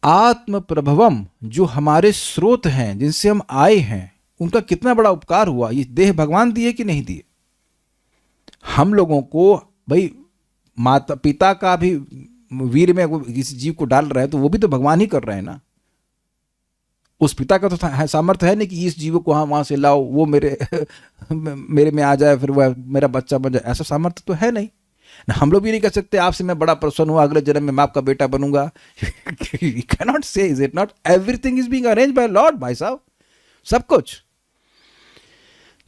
आत्म प्रभवम, जो हमारे स्रोत हैं, जिनसे हम आए हैं, उनका कितना बड़ा उपकार हुआ। ये देह भगवान दिए कि नहीं दिए? हम लोगों को भाई माता पिता का भी वीर में वो किसी जीव को डाल रहे हैं तो वो भी तो भगवान ही कर रहे हैं ना। उस पिता का तो सामर्थ्य है नहीं कि इस जीव को वहां से लाओ, वो मेरे में आ जाए, फिर वह मेरा बच्चा बन जाए, ऐसा सामर्थ्य तो है नहीं ना। हम लोग भी नहीं कह सकते आपसे मैं बड़ा प्रसन्न हुआ, अगले जन्म में मैं आपका बेटा बनूंगा। You cannot say, is it not? Everything is being arranged by Lord, भाई साहब, सब कुछ।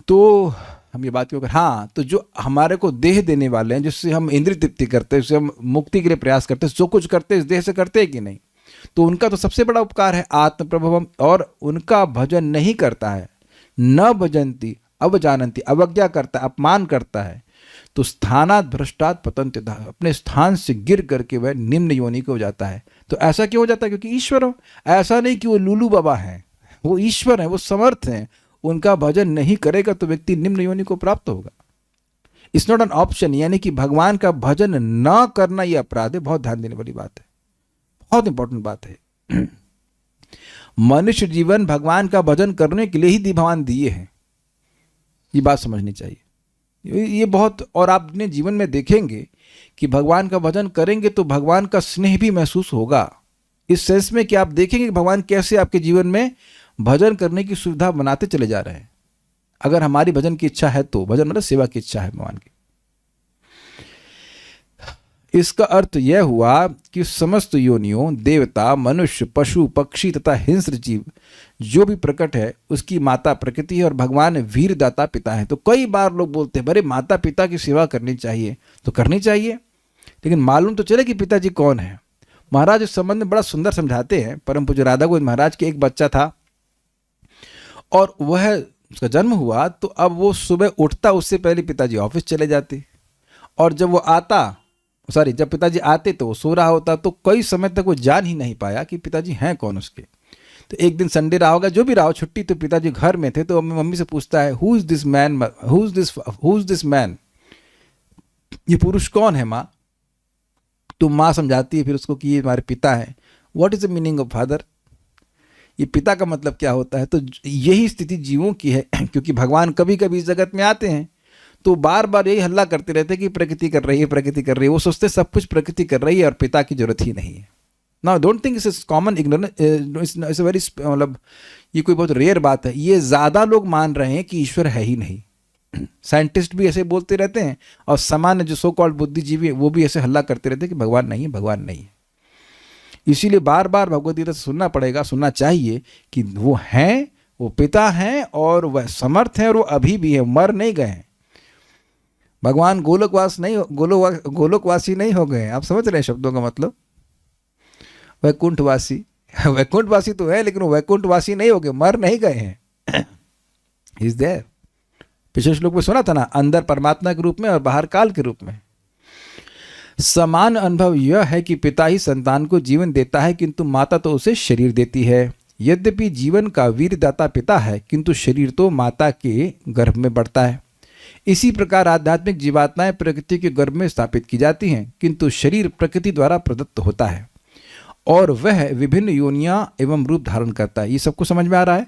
तो हम ये बात क्यों कर, हाँ, तो जो हमारे को देह देने वाले हैं, जिससे हम इंद्रिय तृप्ति करते हैं, जिससे हम मुक्ति के लिए प्रयास करते हैं, जो कुछ करते हैं इस देह से करते हैं कि नहीं, तो उनका तो सबसे बड़ा उपकार है आत्म प्रभवम, और उनका भजन नहीं करता है, न भजंती अवजानंती, अवज्ञा करता है, अपमान करता है, तो स्थानात भ्रष्टात पतंत्यतः, अपने स्थान से गिर करके वह निम्न योनि को हो जाता है। तो ऐसा क्यों हो जाता है? क्योंकि ईश्वर हो। ऐसा नहीं कि वो लूलू बाबा हैं, वो ईश्वर हैं, वो समर्थ हैं। उनका भजन नहीं करेगा तो व्यक्ति निम्न योनि को प्राप्त होगा। इट्स नॉट एन ऑप्शन, यानी कि भगवान का भजन न करना यह अपराध है। बहुत ध्यान देने वाली बात है, बहुत इंपॉर्टेंट बात है। मनुष्य जीवन भगवान का भजन करने के लिए ही भगवान दिए हैं, ये बात समझनी चाहिए। ये बहुत, और आप अपने जीवन में देखेंगे कि भगवान का भजन करेंगे तो भगवान का स्नेह भी महसूस होगा, इस सेंस में कि आप देखेंगे कि भगवान कैसे आपके जीवन में भजन करने की सुविधा बनाते चले जा रहे हैं। अगर हमारी भजन की इच्छा है तो, भजन मतलब सेवा की इच्छा है भगवान की। इसका अर्थ यह हुआ कि समस्त योनियों, देवता, मनुष्य, पशु, पक्षी तथा हिंस्र जीव जो भी प्रकट है उसकी माता प्रकृति है और भगवान वीर दाता पिता है। तो कई बार लोग बोलते हैं अरे माता पिता की सेवा करनी चाहिए, तो करनी चाहिए, लेकिन मालूम तो चले कि पिताजी कौन है। महाराज इस संबंध में बड़ा सुंदर समझाते हैं। परम पूज्य राधा गोविंद महाराज के एक बच्चा था और वह उसका जन्म हुआ, तो अब वो सुबह उठता, उससे पहले पिताजी ऑफिस चले जाते, और जब वो आता, जब पिताजी आते तो वो सो रहा होता। तो कई समय तक वो जान ही नहीं पाया कि पिताजी हैं कौन उसके। तो एक दिन संडे रहा होगा, जो भी रहा हो, छुट्टी, तो पिताजी घर में थे, तो मम्मी से पूछता है who is this man, who is this man, ये पुरुष कौन है माँ? तो माँ समझाती है फिर उसको कि ये हमारे पिता हैं। What is the meaning of father, ये पिता का मतलब क्या होता है? तो यही स्थिति जीवों की है, क्योंकि भगवान कभी कभी इस जगत में आते हैं तो बार बार यही हल्ला करते रहते हैं कि प्रकृति कर रही है, प्रकृति कर रही है। वो सोचते सब कुछ प्रकृति कर रही है और पिता की जरूरत ही नहीं है। Now don't think it's common ignorance, it's very, मतलब ये कोई बहुत रेयर बात है। ये ज़्यादा लोग मान रहे हैं कि ईश्वर है ही नहीं। साइंटिस्ट भी ऐसे बोलते रहते हैं और सामान्य जो सो कॉल्ड बुद्धिजीवी है वो भी ऐसे हल्ला करते रहते हैं कि भगवान नहीं है, भगवान नहीं है। इसीलिए बार बार भगवद गीता से सुनना पड़ेगा, सुनना चाहिए कि वो हैं, वो पिता हैं और वह समर्थ हैं और वो अभी भी है, मर नहीं गए हैं। भगवान गोलोकवासी नहीं हो गए। आप समझ रहे हैं शब्दों का मतलब? वैकुंठवासी, वैकुंठवासी तो है, लेकिन वो वैकुंठवासी नहीं हो गए, मर नहीं गए हैं। Is there. पिछले श्लोक में सुना था ना, अंदर परमात्मा के रूप में और बाहर काल के रूप में। समान अनुभव यह है कि पिता ही संतान को जीवन देता है, किंतु माता तो उसे शरीर देती है। यद्यपि जीवन का वीरदाता पिता है, किंतु शरीर तो माता के गर्भ में बढ़ता है। इसी प्रकार आध्यात्मिक जीवात्माएं प्रकृति के गर्भ में स्थापित की जाती हैं, किंतु शरीर प्रकृति द्वारा प्रदत्त होता है और वह विभिन्न योनियां एवं रूप धारण करता है। ये सबको समझ में आ रहा है?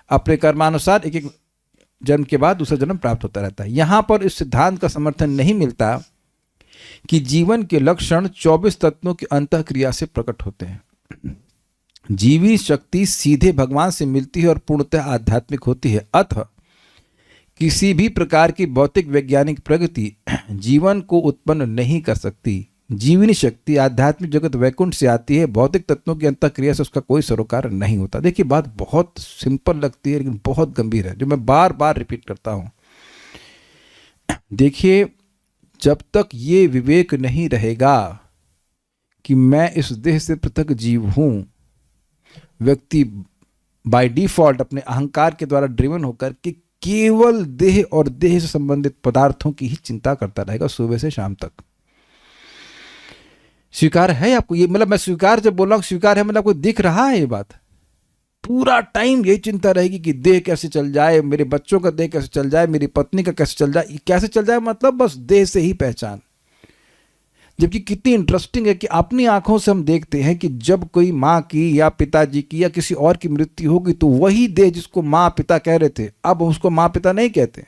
अपने कर्मानुसार एक एक जन्म के बाद दूसरा जन्म प्राप्त होता रहता है। यहां पर इस सिद्धांत का समर्थन नहीं मिलता कि जीवन के लक्षण 24 तत्वों की अंतःक्रिया से प्रकट होते हैं। जीवी शक्ति सीधे भगवान से मिलती है और पूर्णतः आध्यात्मिक होती है। अतः किसी भी प्रकार की भौतिक वैज्ञानिक प्रगति जीवन को उत्पन्न नहीं कर सकती। जीवनी शक्ति आध्यात्मिक जगत वैकुंठ से आती है, भौतिक तत्वों की अंतःक्रिया से उसका कोई सरोकार नहीं होता। देखिए बात बहुत सिंपल लगती है लेकिन बहुत गंभीर है, जो मैं बार बार रिपीट करता हूं। देखिए, जब तक ये विवेक नहीं रहेगा कि मैं इस देह से पृथक जीव हूं, व्यक्ति बाय डिफॉल्ट अपने अहंकार के द्वारा ड्रिवन होकर कि केवल देह और देह से संबंधित पदार्थों की ही चिंता करता रहेगा सुबह से शाम तक। स्वीकार है आपको ये? मतलब मैं स्वीकार जब बोल रहा हूं, स्वीकार है मतलब आपको दिख रहा है ये बात? पूरा टाइम यही चिंता रहेगी कि देह कैसे चल जाए, मेरे बच्चों का देह कैसे चल जाए, मेरी पत्नी का कैसे चल जाए। कैसे चल जाए मतलब बस देह से ही पहचान। जबकि कितनी इंटरेस्टिंग है कि अपनी आंखों से हम देखते हैं कि जब कोई माँ की या पिताजी की या किसी और की मृत्यु होगी तो वही देह जिसको माँ पिता कह रहे थे, अब उसको माँ पिता नहीं कहते।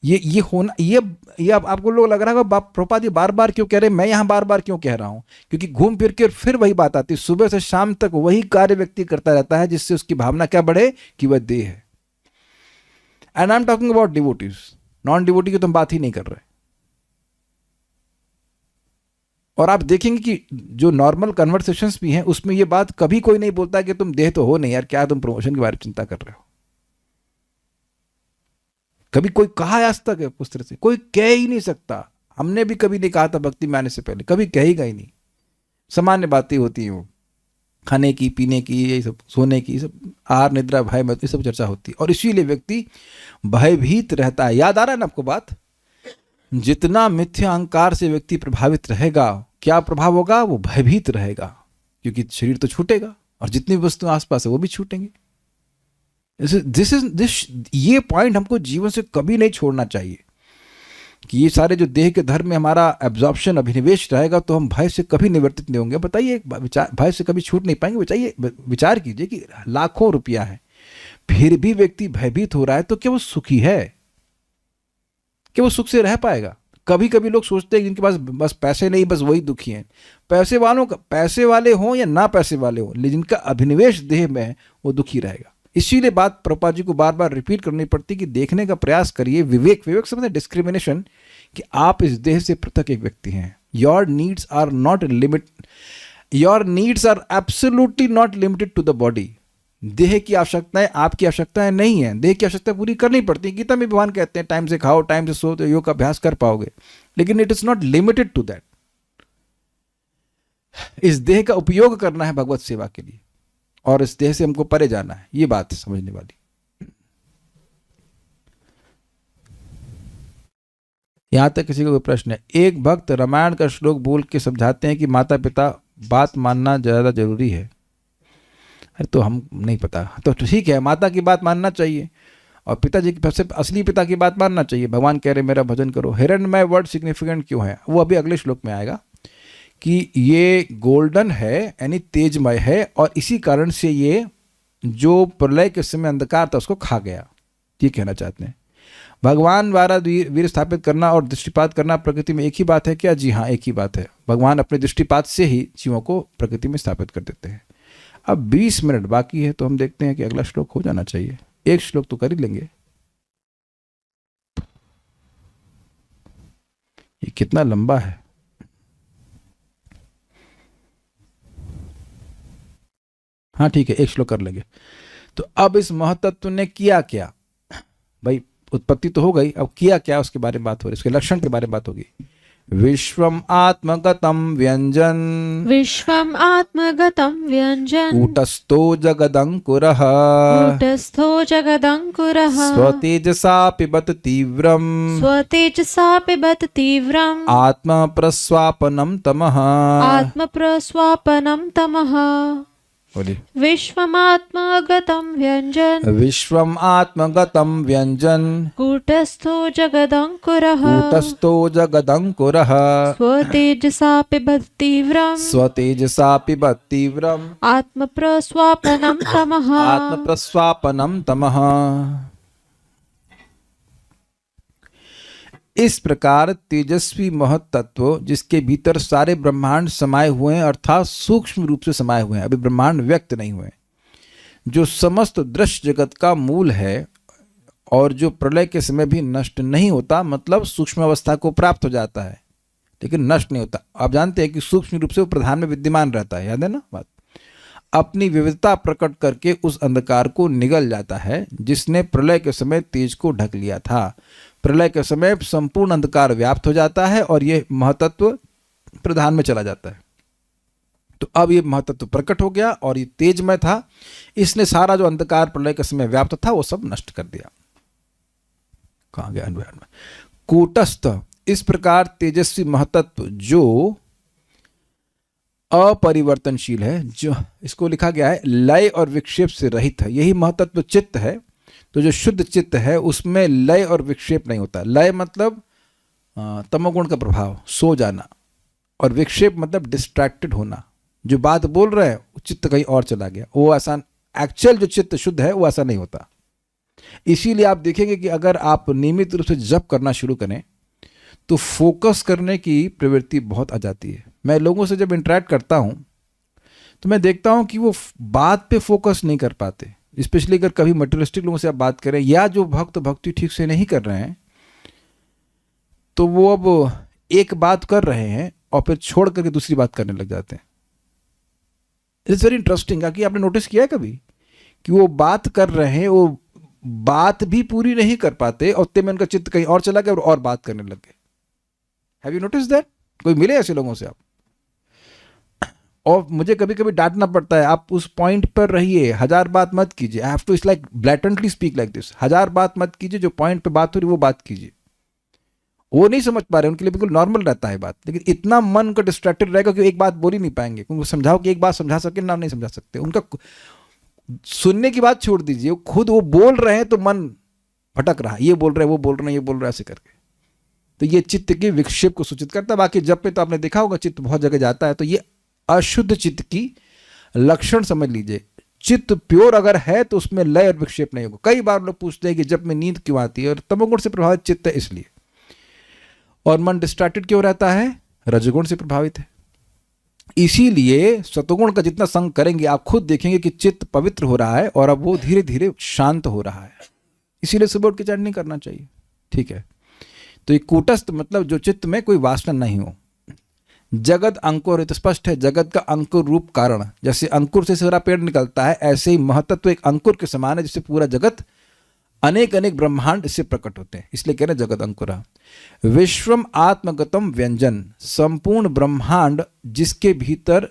ये होना, ये अब आपको लोग लग रहा है प्रभुपाद जी बार बार क्यों कह रहे हैं, मैं यहाँ बार बार क्यों कह रहा हूँ, क्योंकि घूम फिर के फिर वही बात आती है, सुबह से शाम तक वही कार्य व्यक्ति करता रहता है जिससे उसकी भावना क्या बढ़े कि वह देह है। And I am talking about devotees, non devotee की तो हम बात ही नहीं कर रहे। और आप देखेंगे कि जो नॉर्मल कन्वर्सेशंस भी हैं उसमें ये बात कभी कोई नहीं बोलता कि तुम देह तो हो नहीं यार, क्या तुम प्रमोशन के बारे में चिंता कर रहे हो। कभी कोई कहा है आज तक है उस तरह से? कोई कह ही नहीं सकता। हमने भी कभी नहीं कहा था भक्ति में आने से पहले, कभी कहेगा ही नहीं। सामान्य बातें होती हैं, वो खाने की, पीने की, ये सब, सोने की, सब आहार निद्रा भय में, ये सब चर्चा होती है। और इसीलिए व्यक्ति भयभीत रहता है। याद आ रहा है ना आपको बात? जितना मिथ्या अहंकार से व्यक्ति प्रभावित रहेगा, क्या प्रभाव होगा? वो भयभीत रहेगा, क्योंकि शरीर तो छूटेगा और जितनी वस्तु आसपास है वो भी छूटेंगे। ये पॉइंट हमको जीवन से कभी नहीं छोड़ना चाहिए कि ये सारे जो देह के धर्म में हमारा एब्जॉर्प्शन, अभिनिवेश रहेगा तो हम भय से कभी निवर्तित नहीं होंगे। बताइए, भय से कभी छूट नहीं पाएंगे। बताइए, विचार कीजिए कि लाखों रुपया है फिर भी व्यक्ति भयभीत हो रहा है, तो क्या वो सुखी है? क्या वो सुख से रह पाएगा? कभी कभी लोग सोचते हैं जिनके पास बस पैसे नहीं, बस वही दुखी हैं। पैसे वालों का, पैसे वाले हों या ना पैसे वाले हों, लेकिन जिनका अभिनिवेश देह में है वो दुखी रहेगा। इसीलिए बात प्रभुपाद जी को बार बार रिपीट करनी पड़ती कि देखने का प्रयास करिए, विवेक समझे, डिस्क्रिमिनेशन, कि आप इस देह से पृथक एक व्यक्ति हैं। Your needs are not limit, your needs are absolutely not limited to the body. देह की आवश्यकताएं आपकी आवश्यकताएं नहीं है, देह की आवश्यकता पूरी करनी पड़ती है। गीता में भगवान कहते हैं टाइम से खाओ, टाइम से सो, तो योग का अभ्यास कर पाओगे, लेकिन it is not limited to that. इस देह का उपयोग करना है भगवत सेवा के लिए, और इस देह से हमको परे जाना है। ये बात समझने वाली। यहां तक किसी का कोई प्रश्न है? एक भक्त रामायण का श्लोक बोल के समझाते हैं कि माता पिता बात मानना ज्यादा जरूरी है। अरे तो हम नहीं पता, तो ठीक है, माता की बात मानना चाहिए और पिताजी की सबसे असली पिता की बात मानना चाहिए। भगवान कह रहे मेरा भजन करो। हिरण्मय वर्ड सिग्निफिकेंट क्यों है वो अभी अगले श्लोक में आएगा कि ये गोल्डन है यानी तेजमय है, और इसी कारण से ये जो प्रलय के समय अंधकार था उसको खा गया। ये कहना चाहते हैं। भगवान द्वारा वीर स्थापित करना और दृष्टिपात करना प्रकृति में एक ही बात है क्या? जी हाँ, एक ही बात है। भगवान अपने दृष्टिपात से ही जीवों को प्रकृति में स्थापित कर देते हैं। अब 20 मिनट बाकी है, तो हम देखते हैं कि अगला श्लोक हो जाना चाहिए। एक श्लोक तो कर ही लेंगे। ये कितना लंबा है। हाँ ठीक है, एक श्लोक कर लेंगे। तो अब इस महतत्व ने किया क्या? भाई उत्पत्ति तो हो गई, अब किया क्या उसके बारे में बात हो रही, उसके लक्षण के बारे में बात होगी। विश्वम आत्मगतम व्यंजन, विश्वम आत्मगतं व्यंजन, कूटस्थो जगदंकुरः, कूटस्थो जगदंकुरः, स्वतेजसा पिबत तीव्रम, स्वतेजसा पिबत तीव्रम्, आत्मप्रस्वापनम तमः, आत्मप्रस्वापनं तमः। बोलिए। विश्वमात्मगतं व्यंजन, विश्वम आत्मगतम व्यंजन, कूटस्थो जगदंकुरः, कूटस्थो जगदंकुरः, स्वतेजसा पिबत तीव्रम्, स्वतेजसा पिबत तीव्रम, आत्मप्रस्वापनं तमः, आत्मप्रस्वापनम तमः। इस प्रकार तेजस्वी महत तत्व जिसके भीतर सारे ब्रह्मांड समाये हुए हैं, अर्थात सूक्ष्म रूप से समाये हुए हैं, अभी ब्रह्मांड व्यक्त नहीं हुए, जो समस्त दृश्य जगत का मूल है और जो प्रलय के समय भी नष्ट नहीं होता, मतलब सूक्ष्म अवस्था को प्राप्त हो जाता है लेकिन नष्ट नहीं होता। आप जानते हैं कि सूक्ष्म रूप से वो प्रधान में विद्यमान रहता है, याद है ना बात? अपनी विविधता प्रकट करके उस अंधकार को निगल जाता है जिसने प्रलय के समय तेज को ढक लिया था। प्रलय के समय संपूर्ण अंधकार व्याप्त हो जाता है और ये महतत्व प्रधान में चला जाता है। तो अब ये महतत्व प्रकट हो गया और ये तेजमय था, इसने सारा जो अंधकार प्रलय के समय व्याप्त था वो सब नष्ट कर दिया। कहाँ गया अनुभव में? कूटस्थ, इस प्रकार तेजस्वी महतत्व जो अपरिवर्तनशील है, जो इसको लिखा गया है लय और विक्षेप से रहित है, यही महतत्व चित्त है। तो जो शुद्ध चित्त है उसमें लय और विक्षेप नहीं होता। लय मतलब तमोगुण का प्रभाव, सो जाना, और विक्षेप मतलब डिस्ट्रैक्टेड होना, जो बात बोल रहे हैं चित्त कहीं और चला गया, वो ऐसा एक्चुअल जो चित्त शुद्ध है वो ऐसा नहीं होता। इसीलिए आप देखेंगे कि अगर आप नियमित रूप से जप करना शुरू करें तो फोकस करने की प्रवृत्ति बहुत आ जाती है। मैं लोगों से जब इंटरेक्ट करता हूँ तो मैं देखता हूँ कि वो बात पे फोकस नहीं कर पाते, स्पेशली अगर कभी मटेरियलिस्टिक लोगों से आप बात करें या जो भक्ति ठीक से नहीं कर रहे हैं, तो वो अब एक बात कर रहे हैं और फिर छोड़ करके दूसरी बात करने लग जाते हैं। इट्स वेरी इंटरेस्टिंग कि आपने नोटिस किया है कभी कि वो बात कर रहे हैं, वो बात भी पूरी नहीं कर पाते और उतने में उनका चित्त कहीं और चला गया और बात करने लग गए। Have you notice that? कोई मिले ऐसे लोगों से आप? और मुझे कभी कभी डांटना पड़ता है, आप उस पॉइंट पर रहिए, 1000 बात मत कीजिए। I have to it's like blatantly speak like this, 1000 बात मत कीजिए, जो पॉइंट पे बात हो रही वो बात कीजिए। वो नहीं समझ पा रहे, उनके लिए बिल्कुल नॉर्मल रहता है बात, लेकिन इतना मन उनका डिस्ट्रैक्टेड रहेगा कि एक बात बोल ही नहीं पाएंगे, क्योंकि समझाओ कि एक बात समझा सके ना, नहीं समझा सकते। उनका सुनने की बात छोड़ दीजिए, खुद वो बोल रहे हैं तो मन भटक रहा है, ये बोल रहे हैं, वो बोल रहे हैं, ये बोल रहे हैं, ऐसे करके। तो ये चित्त के विक्षेप को सूचित करता है। बाकी जब पे तो आपने देखा होगा चित्त बहुत जगह जाता है, तो ये अशुद्ध चित्त की लक्षण समझ लीजिए। चित्त प्योर अगर है तो उसमें लय और विक्षेप नहीं होगा। कई बार लोग पूछते हैं कि जब में नींद क्यों आती है, और तमोगुण से प्रभावित चित्त है इसलिए। और मन डिस्ट्रैक्टेड क्यों रहता है? रजोगुण से प्रभावित है। इसीलिए सतोगुण का जितना संग करेंगे आप खुद देखेंगे कि चित्त पवित्र हो रहा है और अब वो धीरे धीरे शांत हो रहा है। इसीलिए सुबह उठ के चढ़ नहीं करना चाहिए, ठीक है। तो ये कूटस्थ मतलब जो चित्त में कोई वासना नहीं हो। जगत अंकुर, तो स्पष्ट है जगत का अंकुर रूप कारण। जैसे अंकुर से सारा पेड़ निकलता है, ऐसे ही महतत्व एक अंकुर के समान है, जिससे पूरा जगत अनेक अनेक ब्रह्मांड इससे प्रकट होते हैं। इसलिए कह रहे हैं जगत अंकुरा। विश्वम आत्मगतम व्यंजन, संपूर्ण ब्रह्मांड जिसके भीतर,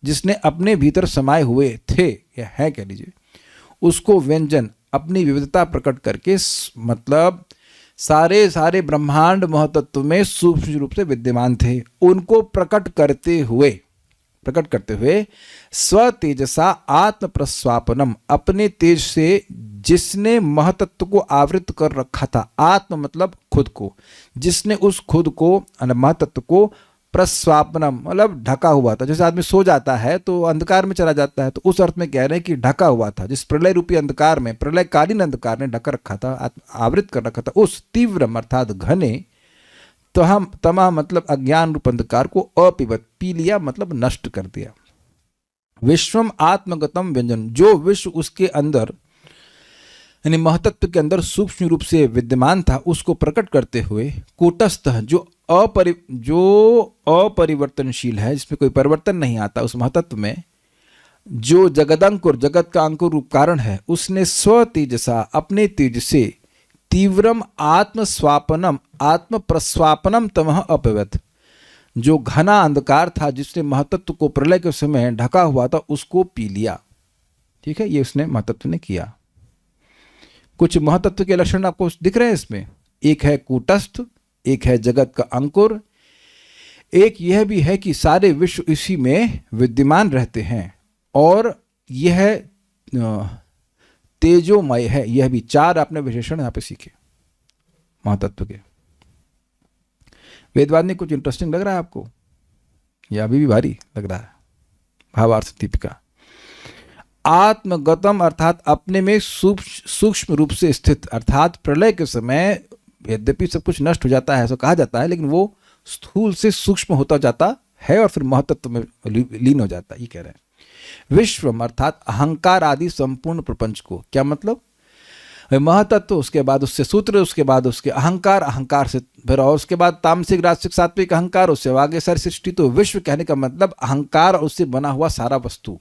जिसने अपने भीतर समाये हुए थे या है कह लीजिए, उसको व्यंजन अपनी विविधता प्रकट करके, मतलब सारे ब्रह्मांड महतत्व में सूक्ष्म रूप से विद्यमान थे, उनको प्रकट करते हुए स्व तेजसा आत्म प्रस्वापनम, अपने तेज से जिसने महतत्व को आवृत कर रखा था। आत्म मतलब खुद को, जिसने उस खुद को महतत्व को प्रस्वापनम मतलब ढका हुआ था। जैसे आदमी सो जाता है तो अंधकार में चला जाता है, तो उस अर्थ में कह रहे हैं कि ढका हुआ था, जिस प्रलय रूपी अंधकार में, प्रलयकालीन अंधकार ने ढका रखा था, आवृत कर रखा था, उस तीव्र अर्थात घने तमह मतलब अज्ञान रूप अंधकार को अपिबत, पी लिया मतलब नष्ट कर दिया। विश्वम आत्मगतम व्यंजन, जो विश्व उसके अंदर यानी महतत्व के अंदर सूक्ष्म रूप से विद्यमान था, उसको प्रकट करते हुए कूटस्थ जो अपरिवर्तनशील है, जिसमें कोई परिवर्तन नहीं आता, उस महतत्व में जो जगदंकुर, जगत का अंकुर रूप कारण है, उसने स्व तेजसा अपने तेज से तीव्रम आत्मस्वापनम आत्म प्रस्वापनम तमह अपवत, जो घना अंधकार था जिसने महतत्व को प्रलय के समय ढका हुआ था, उसको पी लिया। ठीक है, ये उसने महतत्व ने किया। कुछ महतत्व के लक्षण आपको दिख रहे हैं इसमें। एक है कूटस्थ, एक है जगत का अंकुर, एक यह भी है कि सारे विश्व इसी में विद्यमान रहते हैं, और यह तेजोमय है। यह भी चार आपने विशेषण यहां पे सीखे महातत्व के। वेदवादी कुछ इंटरेस्टिंग लग रहा है आपको, या अभी भी भारी लग रहा है? भावार्थ दीपिका। आत्मगतम अर्थात अपने में सूक्ष्म रूप से स्थित, अर्थात प्रलय के समय यद्यपि सब कुछ नष्ट हो जाता है ऐसा कहा जाता है, लेकिन वो स्थूल से सूक्ष्म होता जाता है और फिर महतत्व में लीन हो जाता है, ये कह रहे हैं। विश्वम अर्थात अहंकार आदि संपूर्ण प्रपंच को। क्या मतलब? महतत्व, उसके बाद उससे सूत्र, उसके बाद उसके अहंकार, अहंकार से फिर और उसके बाद तामसिक राजसिक सात्विक अहंकार, उससे आगे सारी सृष्टि। तो विश्व कहने का मतलब अहंकार और उससे बना हुआ सारा वस्तु।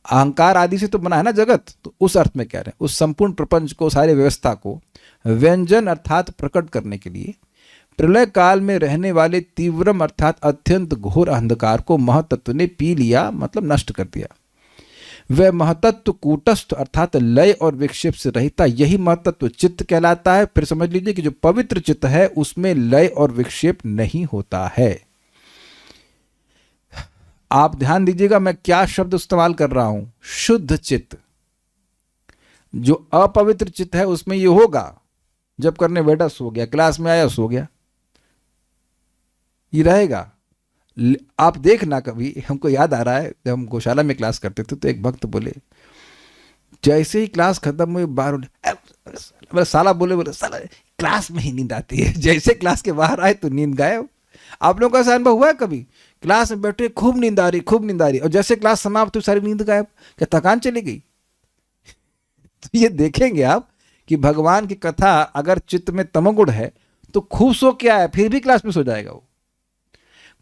अहंकार आदि से तो बना है ना जगत, तो उस अर्थ में कह रहे हैं उस संपूर्ण प्रपंच को, सारी व्यवस्था को व्यंजन अर्थात प्रकट करने के लिए प्रलय काल में रहने वाले तीव्रम अर्थात अत्यंत घोर अंधकार को महतत्व ने पी लिया, मतलब नष्ट कर दिया। वह महतत्व कूटस्थ अर्थात लय और विक्षेप से रहता, यही महतत्व चित्त कहलाता है। फिर समझ लीजिए कि जो पवित्र चित्त है उसमें लय और विक्षेप नहीं होता है। आप ध्यान दीजिएगा मैं क्या शब्द इस्तेमाल कर रहा हूं, शुद्ध चित्त। जो अपवित्र चित्त है उसमें ये होगा, जब करने बैठा सो गया, क्लास में आया सो गया, ये रहेगा। आप देखना, कभी हमको याद आ रहा है जब हम गौशाला में क्लास करते थे तो एक भक्त बोले जैसे ही क्लास खत्म हुई बाहर बोले साला बोले साला क्लास में ही नींद आती है। जैसे क्लास के बाहर आए तो नींद गायब। आप लोगों का ऐसा अनुभव हुआ है कभी? क्लास में बैठे खूब नींद आ रही और जैसे क्लास समाप्त हुई सारी नींद गायब। क्या थकान चली गई? तो ये देखेंगे आप कि भगवान की कथा अगर चित्त में तमोगुण है तो खूब सो क्या है, फिर भी क्लास में सो जाएगा वो।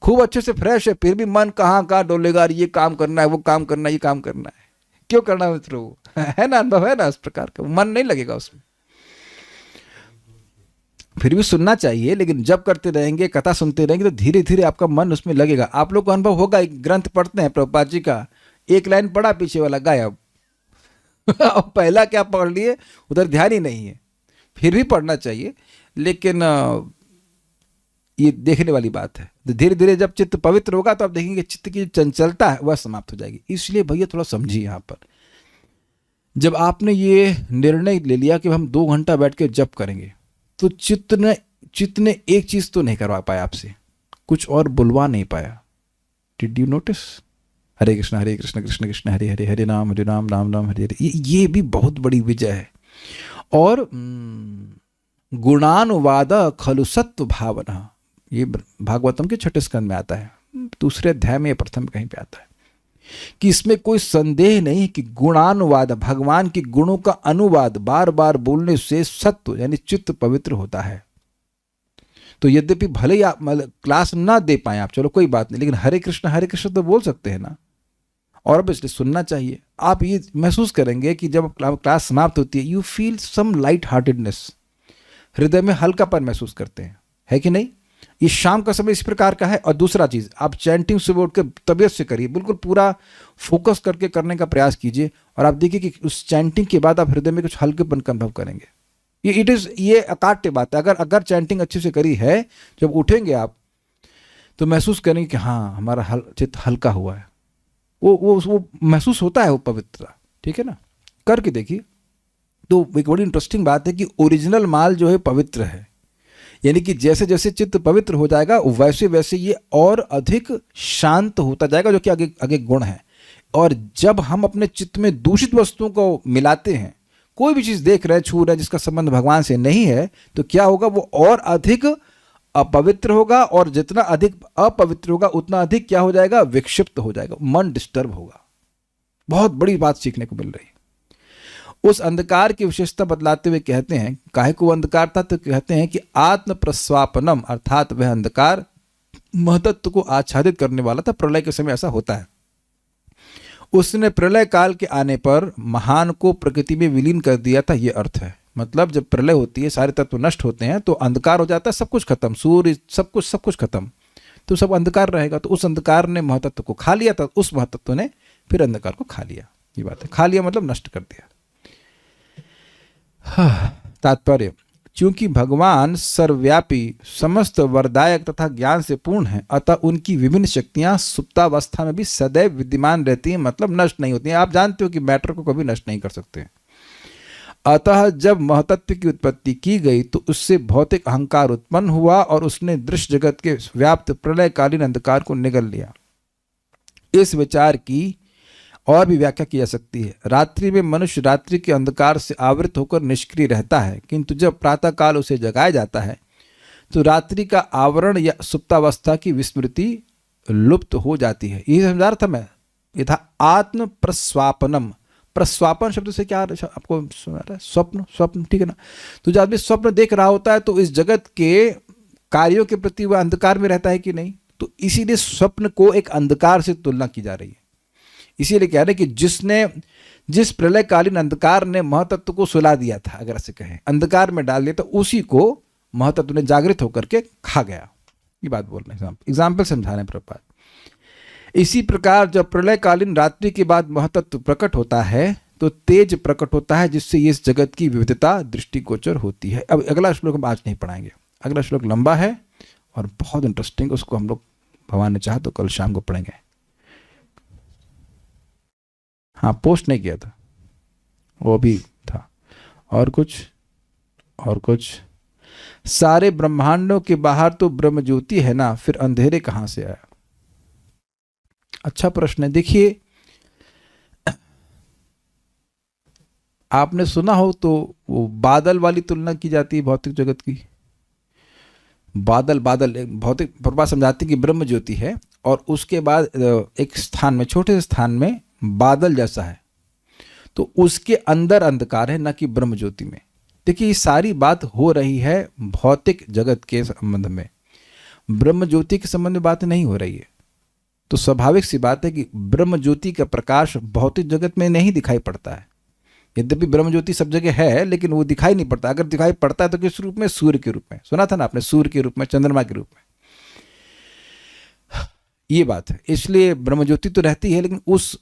खूब अच्छे से फ्रेश है, फिर भी मन कहाँ डोलेगा, ये काम करना है, वो काम करना है, ये काम करना है। क्यों करना है मित्रों? है ना, अनुभव है ना इस प्रकार का, मन नहीं लगेगा उसमें। फिर भी सुनना चाहिए, लेकिन जब करते रहेंगे, कथा सुनते रहेंगे तो धीरे धीरे आपका मन उसमें लगेगा। आप लोग को अनुभव होगा, एक ग्रंथ पढ़ते हैं प्रभुपाद जी का, एक लाइन पढ़ा, पीछे वाला गायब। अब पहला क्या पढ़ लिए, उधर ध्यान ही नहीं है। फिर भी पढ़ना चाहिए, लेकिन ये देखने वाली बात है। धीरे धीरे जब चित्त पवित्र होगा तो आप देखेंगे चित्त की चंचलता है वह समाप्त हो जाएगी। इसलिए भैया थोड़ा समझिए यहाँ पर, जब आपने ये निर्णय ले लिया कि हम 2 घंटा बैठ के जप करेंगे, तो चित्त ने एक चीज तो नहीं करवा पाया आपसे, कुछ और बुलवा नहीं पाया। Did you notice? Hare Krishna Krishna Krishna Hare Hare, Hare Ram Ram Ram Hare Hare. ये भी बहुत बड़ी विजय है। और गुणानुवाद खलु सत्व भावना, ये भागवतम के 6 स्कंद में आता है, 2 अध्याय में, प्रथम कहीं पे आता है कि इसमें कोई संदेह नहीं कि गुणानुवाद, भगवान के गुणों का अनुवाद बार बार बोलने से सत्व यानी चित्त पवित्र होता है। तो यद्यपि भले ही आप क्लास ना दे पाए आप, चलो कोई बात नहीं, लेकिन हरे कृष्ण तो बोल सकते हैं ना, और अब इसलिए सुनना चाहिए। आप ये महसूस करेंगे कि जब क्लास समाप्त होती है, you feel some light heartedness, हृदय में हल्कापन महसूस करते हैं, है कि नहीं? ये शाम का समय इस प्रकार का है। और दूसरा चीज, आप चैंटिंग सुबह उठ के तबीयत से करिए, बिल्कुल पूरा फोकस करके करने का प्रयास कीजिए, और आप देखिए कि उस चैंटिंग के बाद आप हृदय में कुछ हल्केपन का अनुभव करेंगे। ये अकाट्य बात है। अगर चैंटिंग अच्छे से करी है, जब उठेंगे आप तो महसूस करेंगे कि हाँ, हमारा चित्त हल्का हुआ है, वो महसूस होता है वो पवित्रता। ठीक है ना, करके देखिए। तो एक बड़ी इंटरेस्टिंग बात है कि ओरिजिनल माल जो है पवित्र है, यानी कि जैसे जैसे चित्त पवित्र हो जाएगा वैसे वैसे ये और अधिक शांत होता जाएगा, जो कि आगे गुण है। और जब हम अपने चित्त में दूषित वस्तुओं को मिलाते हैं, कोई भी चीज देख रहे हैं, छू रहे हैं, जिसका संबंध भगवान से नहीं है, तो क्या होगा, वो और अधिक अपवित्र होगा, और जितना अधिक अपवित्र होगा उतना अधिक क्या हो जाएगा, विक्षिप्त हो जाएगा, मन डिस्टर्ब होगा। बहुत बड़ी बात सीखने को मिल रही है। उस अंधकार की विशेषता बतलाते हुए कहते हैं, काहे को अंधकार था, तो कहते हैं कि आत्म प्रस्वापनम, अर्थात वह अंधकार महतत्व को आच्छादित करने वाला था। प्रलय के समय ऐसा होता है। उसने प्रलय काल के आने पर महान को प्रकृति में विलीन कर दिया था, यह अर्थ है। मतलब जब प्रलय होती है, सारे तत्व नष्ट होते हैं, तो अंधकार हो जाता है, सब कुछ खत्म, सूर्य सब कुछ खत्म, तो सब अंधकार रहेगा। तो उस अंधकार ने महतत्व को खा लिया था, उस महतत्व ने फिर अंधकार को खा लिया। ये बात है, खा लिया मतलब नष्ट कर दिया। तात्पर्य, क्योंकि भगवान सर्वव्यापी, समस्त वरदायक तथा ज्ञान से पूर्ण है, अतः उनकी विभिन्न शक्तियां सुप्तावस्था में भी सदैव विद्यमान रहती हैं, मतलब नष्ट नहीं होती हैं। आप जानते हो कि मैटर को कभी नष्ट नहीं कर सकते। अतः जब महतत्व की उत्पत्ति की गई तो उससे भौतिक अहंकार उत्पन्न हुआ और उसने दृश्य जगत के व्याप्त प्रलयकालीन अंधकार को निगल लिया। इस विचार की और भी व्याख्या की जा सकती है। रात्रि में मनुष्य रात्रि के अंधकार से आवृत होकर निष्क्रिय रहता है, किंतु जब प्रातःकाल उसे जगाया जाता है तो रात्रि का आवरण या सुप्तावस्था की विस्मृति लुप्त हो जाती है। यही समझा रहा था मैं। ये था आत्म प्रस्वापनम। प्रस्वापन शब्द से क्या आपको सुना रहा है? स्वप्न, ठीक है ना। तो जब आदमी स्वप्न देख रहा होता है तो इस जगत के कार्यों के प्रति वह अंधकार में रहता है कि नहीं, तो इसीलिए स्वप्न को एक अंधकार से तुलना की जा रही है। इसीलिए कह रहे हैं कि जिस प्रलयकालीन अंधकार ने महतत्व को सुला दिया था, अगर ऐसे कहें, अंधकार में डाल दिया, तो उसी को महतत्व ने जागृत होकर के खा गया। ये बात बोल रहे हैं, एग्जाम्पल समझा रहे हैं प्रभुपाद। इसी प्रकार जब प्रलयकालीन रात्रि के बाद महतत्व प्रकट होता है तो तेज प्रकट होता है, जिससे इस जगत की विविधता दृष्टिगोचर होती है। अब अगला श्लोक हम आज नहीं पढ़ाएंगे, अगला श्लोक लंबा है और बहुत इंटरेस्टिंग, उसको हम लोग भगवान ने चाहा तो कल शाम को पढ़ेंगे। हाँ, पोस्ट नहीं किया था, वो भी था। और कुछ सारे ब्रह्मांडों के बाहर तो ब्रह्म ज्योति है ना, फिर अंधेरे कहां से आया? अच्छा प्रश्न है। देखिए, आपने सुना हो तो वो बादल वाली तुलना की जाती है भौतिक जगत की। बादल बादल एक भौतिक प्रभा समझाती कि ब्रह्म ज्योति है और उसके बाद एक स्थान में, छोटे से स्थान में बादल जैसा है, तो उसके अंदर अंधकार है, न कि ब्रह्म ज्योति में। देखिए ये सारी बात हो रही है भौतिक जगत के संबंध में, ब्रह्म ज्योति के संबंध में बात नहीं हो रही है। तो स्वाभाविक सी बात है कि ब्रह्म ज्योति का प्रकाश भौतिक जगत में नहीं दिखाई पड़ता है। यद्यपि ब्रह्म ज्योति सब जगह है लेकिन वो दिखाई नहीं पड़ता। अगर दिखाई पड़ता है तो किस रूप में? सूर्य के रूप में। सुना था ना आपने, सूर्य के रूप में, चंद्रमा के रूप में, ये बात है। इसलिए ब्रह्म ज्योति तो रहती है लेकिन उस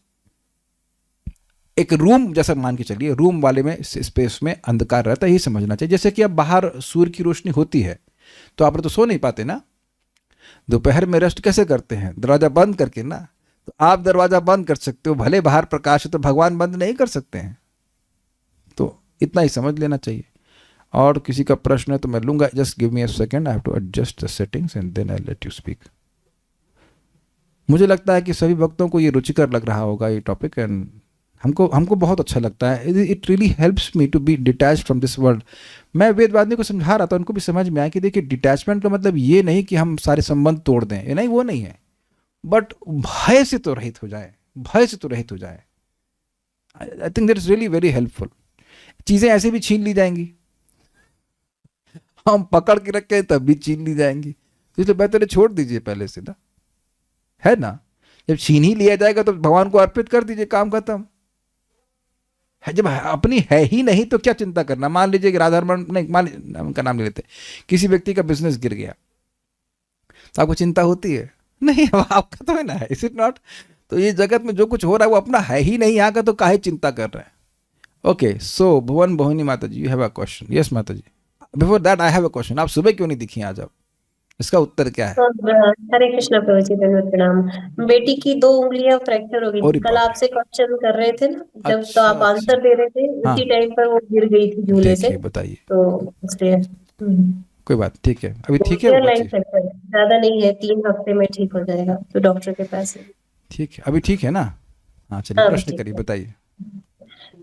एक रूम जैसा मान के चलिए, रूम वाले में, स्पेस में अंधकार रहता है, यही समझना चाहिए। जैसे कि अब बाहर सूर्य की रोशनी होती है तो आप तो सो नहीं पाते ना, दोपहर में रेस्ट कैसे करते हैं? दरवाजा बंद करके ना। तो आप दरवाजा बंद कर सकते हो, भले बाहर प्रकाश है तो भगवान बंद नहीं कर सकते हैं। तो इतना ही समझ लेना चाहिए। और किसी का प्रश्न है तो मैं लूंगा। Just give me a second, I have to adjust the settings and then I let you speak. मुझे लगता है कि सभी भक्तों को ये रुचिकर लग रहा होगा ये टॉपिक, एंड हमको बहुत अच्छा लगता है। It really helps me to be detached from this world. मैं वेदवादिनी को समझा रहा था, उनको भी समझ में आया कि देखिए डिटैचमेंट का मतलब ये नहीं कि हम सारे संबंध तोड़ दें, ये नहीं, वो नहीं है, बट भय से तो रहित हो जाए, भय से तो रहित हो जाए। I think that is really very helpful. चीज़ें ऐसे भी छीन ली जाएंगी, हम पकड़ के रखे तब भी छीन ली जाएंगी, इसलिए बेहतर है छोड़ दीजिए पहले से ना, है ना। जब छीन ही लिया जाएगा तो भगवान को अर्पित कर दीजिए, काम खत्म है। जब अपनी है ही नहीं तो क्या चिंता करना। मान लीजिए कि राधारमण, नहीं मान लीजिए, उनका नाम ले लेते, किसी व्यक्ति का बिजनेस गिर गया तो आपको चिंता होती है? नहीं, आपका तो है ना, इज इट नॉट? तो ये जगत में जो कुछ हो रहा है वो अपना है ही नहीं, यहाँ का तो काहे चिंता कर रहे हैं। Okay, so Bhuvan Mohini Mata ji, you have a question? Yes Mata ji. Before that I have a question. आप सुबह क्यों नहीं दिखी आज? आप इसका उत्तर क्या है? तो हरे कृष्णा प्रभु जी, धन्यवाद, प्रणाम। बेटी की 2 उंगलियां फ्रैक्चर हो गई अरे थी। कल बाप रे। आपसे क्वेश्चन कर रहे थे ना, जब अच्छा, तो आप अच्छा। आंसर दे रहे थे, हाँ। उसी टाइम पर वो गिर गई थी झूले से, देखिए बताइए, तो इसलिए कोई बात, ठीक है, अभी ठीक है वो लाइन बच्ची? फ्रैक्चर है, ज्यादा नहीं है, 3 हफ्ते में ठीक हो जाएगा, तो डॉक्टर के पास है। ठीक है, अभी ठीक है ना? हाँ चलिए, हाँ, प्रश्न ठीक करिए, है। बताइए।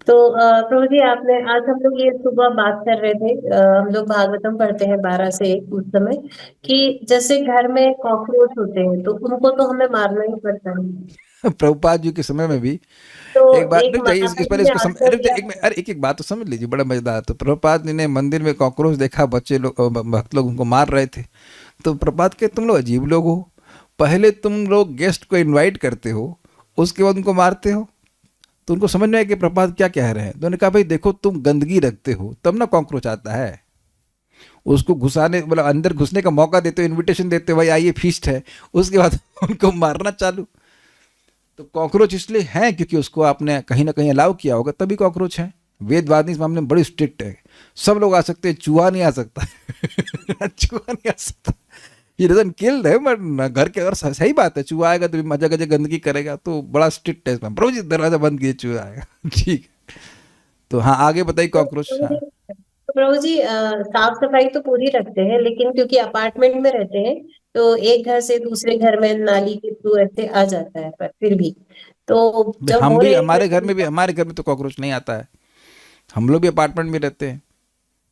तो प्रभु जी, आपने आज हम लोग ये सुबह बात कर रहे थे, हम लोग भागवतम पढ़ते हैं 12 से 1 उस समय, कि जैसे घर में कॉकरोच होते हैं तो उनको तो हमें मारना ही पड़ता है। प्रभुपाद जी के समय में भी तो एक बात, एक रुक जाइए, माता इस जी पहले ने इसको समझ, आंसर अरे दिया। एक मिनट, अरे एक बात तो समझ लीजिए, बड़ा मजेदार। तो प्रभुपाद जी ने मंदिर में कॉकरोच देखा, बच्चे लोग, भक्त लोग उनको मार रहे थे। तो प्रभुपाद के, तुम लोग अजीब लोग हो, पहले तुम लोग गेस्ट को इनवाइट करते हो, उसके बाद उनको मारते हो। तो उनको समझ में आया कि प्रभुपाद क्या कह रहे हैं। तो उन्होंने कहा भाई देखो, तुम गंदगी रखते हो तब ना कॉकरोच आता है, उसको घुसाने, मतलब अंदर घुसने का मौका देते हो, इनविटेशन देते हो, भाई आइए फीस्ट है, उसके बाद उनको मारना चालू। तो कॉकरोच इसलिए हैं क्योंकि उसको आपने कहीं ना कहीं अलाउ किया होगा, तभी कॉकरोच है। वेदवादी इस मामले में बड़ी स्ट्रिक्ट है, सब लोग आ सकते हैं, चूहा नहीं आ सकता। चूहा नहीं आ सकता, ये डजंट किल देम। घर के, अगर सही बात है, चूहा आएगा तो भी मजा गजे गंदगी करेगा, तो बड़ा स्ट्रिक्ट है इसमें। प्रभु जी दरवाजा बंद कीजिए, चूहा आएगा। ठीक है, तो हाँ आगे बताइए कॉकरोच। हाँ तो प्रभु जी, साफ सफाई तो पूरी रखते हैं, लेकिन क्योंकि अपार्टमेंट में रहते हैं तो एक घर से दूसरे घर में नाली के थ्रू ऐसे आ जाता है, पर फिर भी तो भाई, जब हम हो भी, रहे हमारे घर में भी, हमारे घर में तो कॉकरोच नहीं आता है, हम लोग भी अपार्टमेंट में रहते हैं,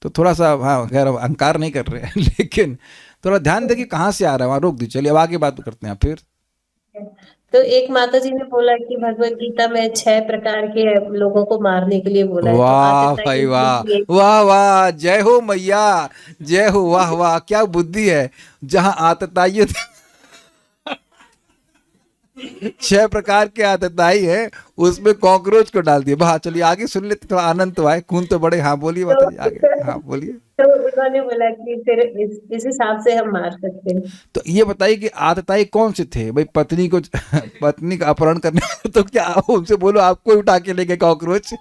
तो थोड़ा सा, हाँ खैर अहंकार नहीं कर रहे हैं, लेकिन थोड़ा ध्यान देखिए कहाँ से आ रहा है, वहाँ रोक दीजिए। चलिए अब आगे बात करते हैं फिर। तो एक माता जी ने बोला कि भगवत गीता में 6 प्रकार के लोगों को मारने के लिए बोला है, तो वाह आतताई भाई वाह, बुद्धि, वाह वाह, जय हो मैया, जय हो, वाह वाह, क्या बुद्धि है। जहां आतताई 6 प्रकार के आतताई है, उसमें कॉकरोच को डाल दिया। वाह, चलिए आगे सुन लेते, थोड़ा आनंद तो आए, खून तो बढ़े। हाँ बोलिए माता जी, आगे हाँ बोलिए। तो उन्होंने बोला कि फिर इस हिसाब से हम मार सकते हैं। तो ये बताइए कि आतताई कौन से थे भाई? पत्नी को पत्नी का अपहरण करने तो क्या उनसे बोलो आपको उठा के ले गए कॉकरोच?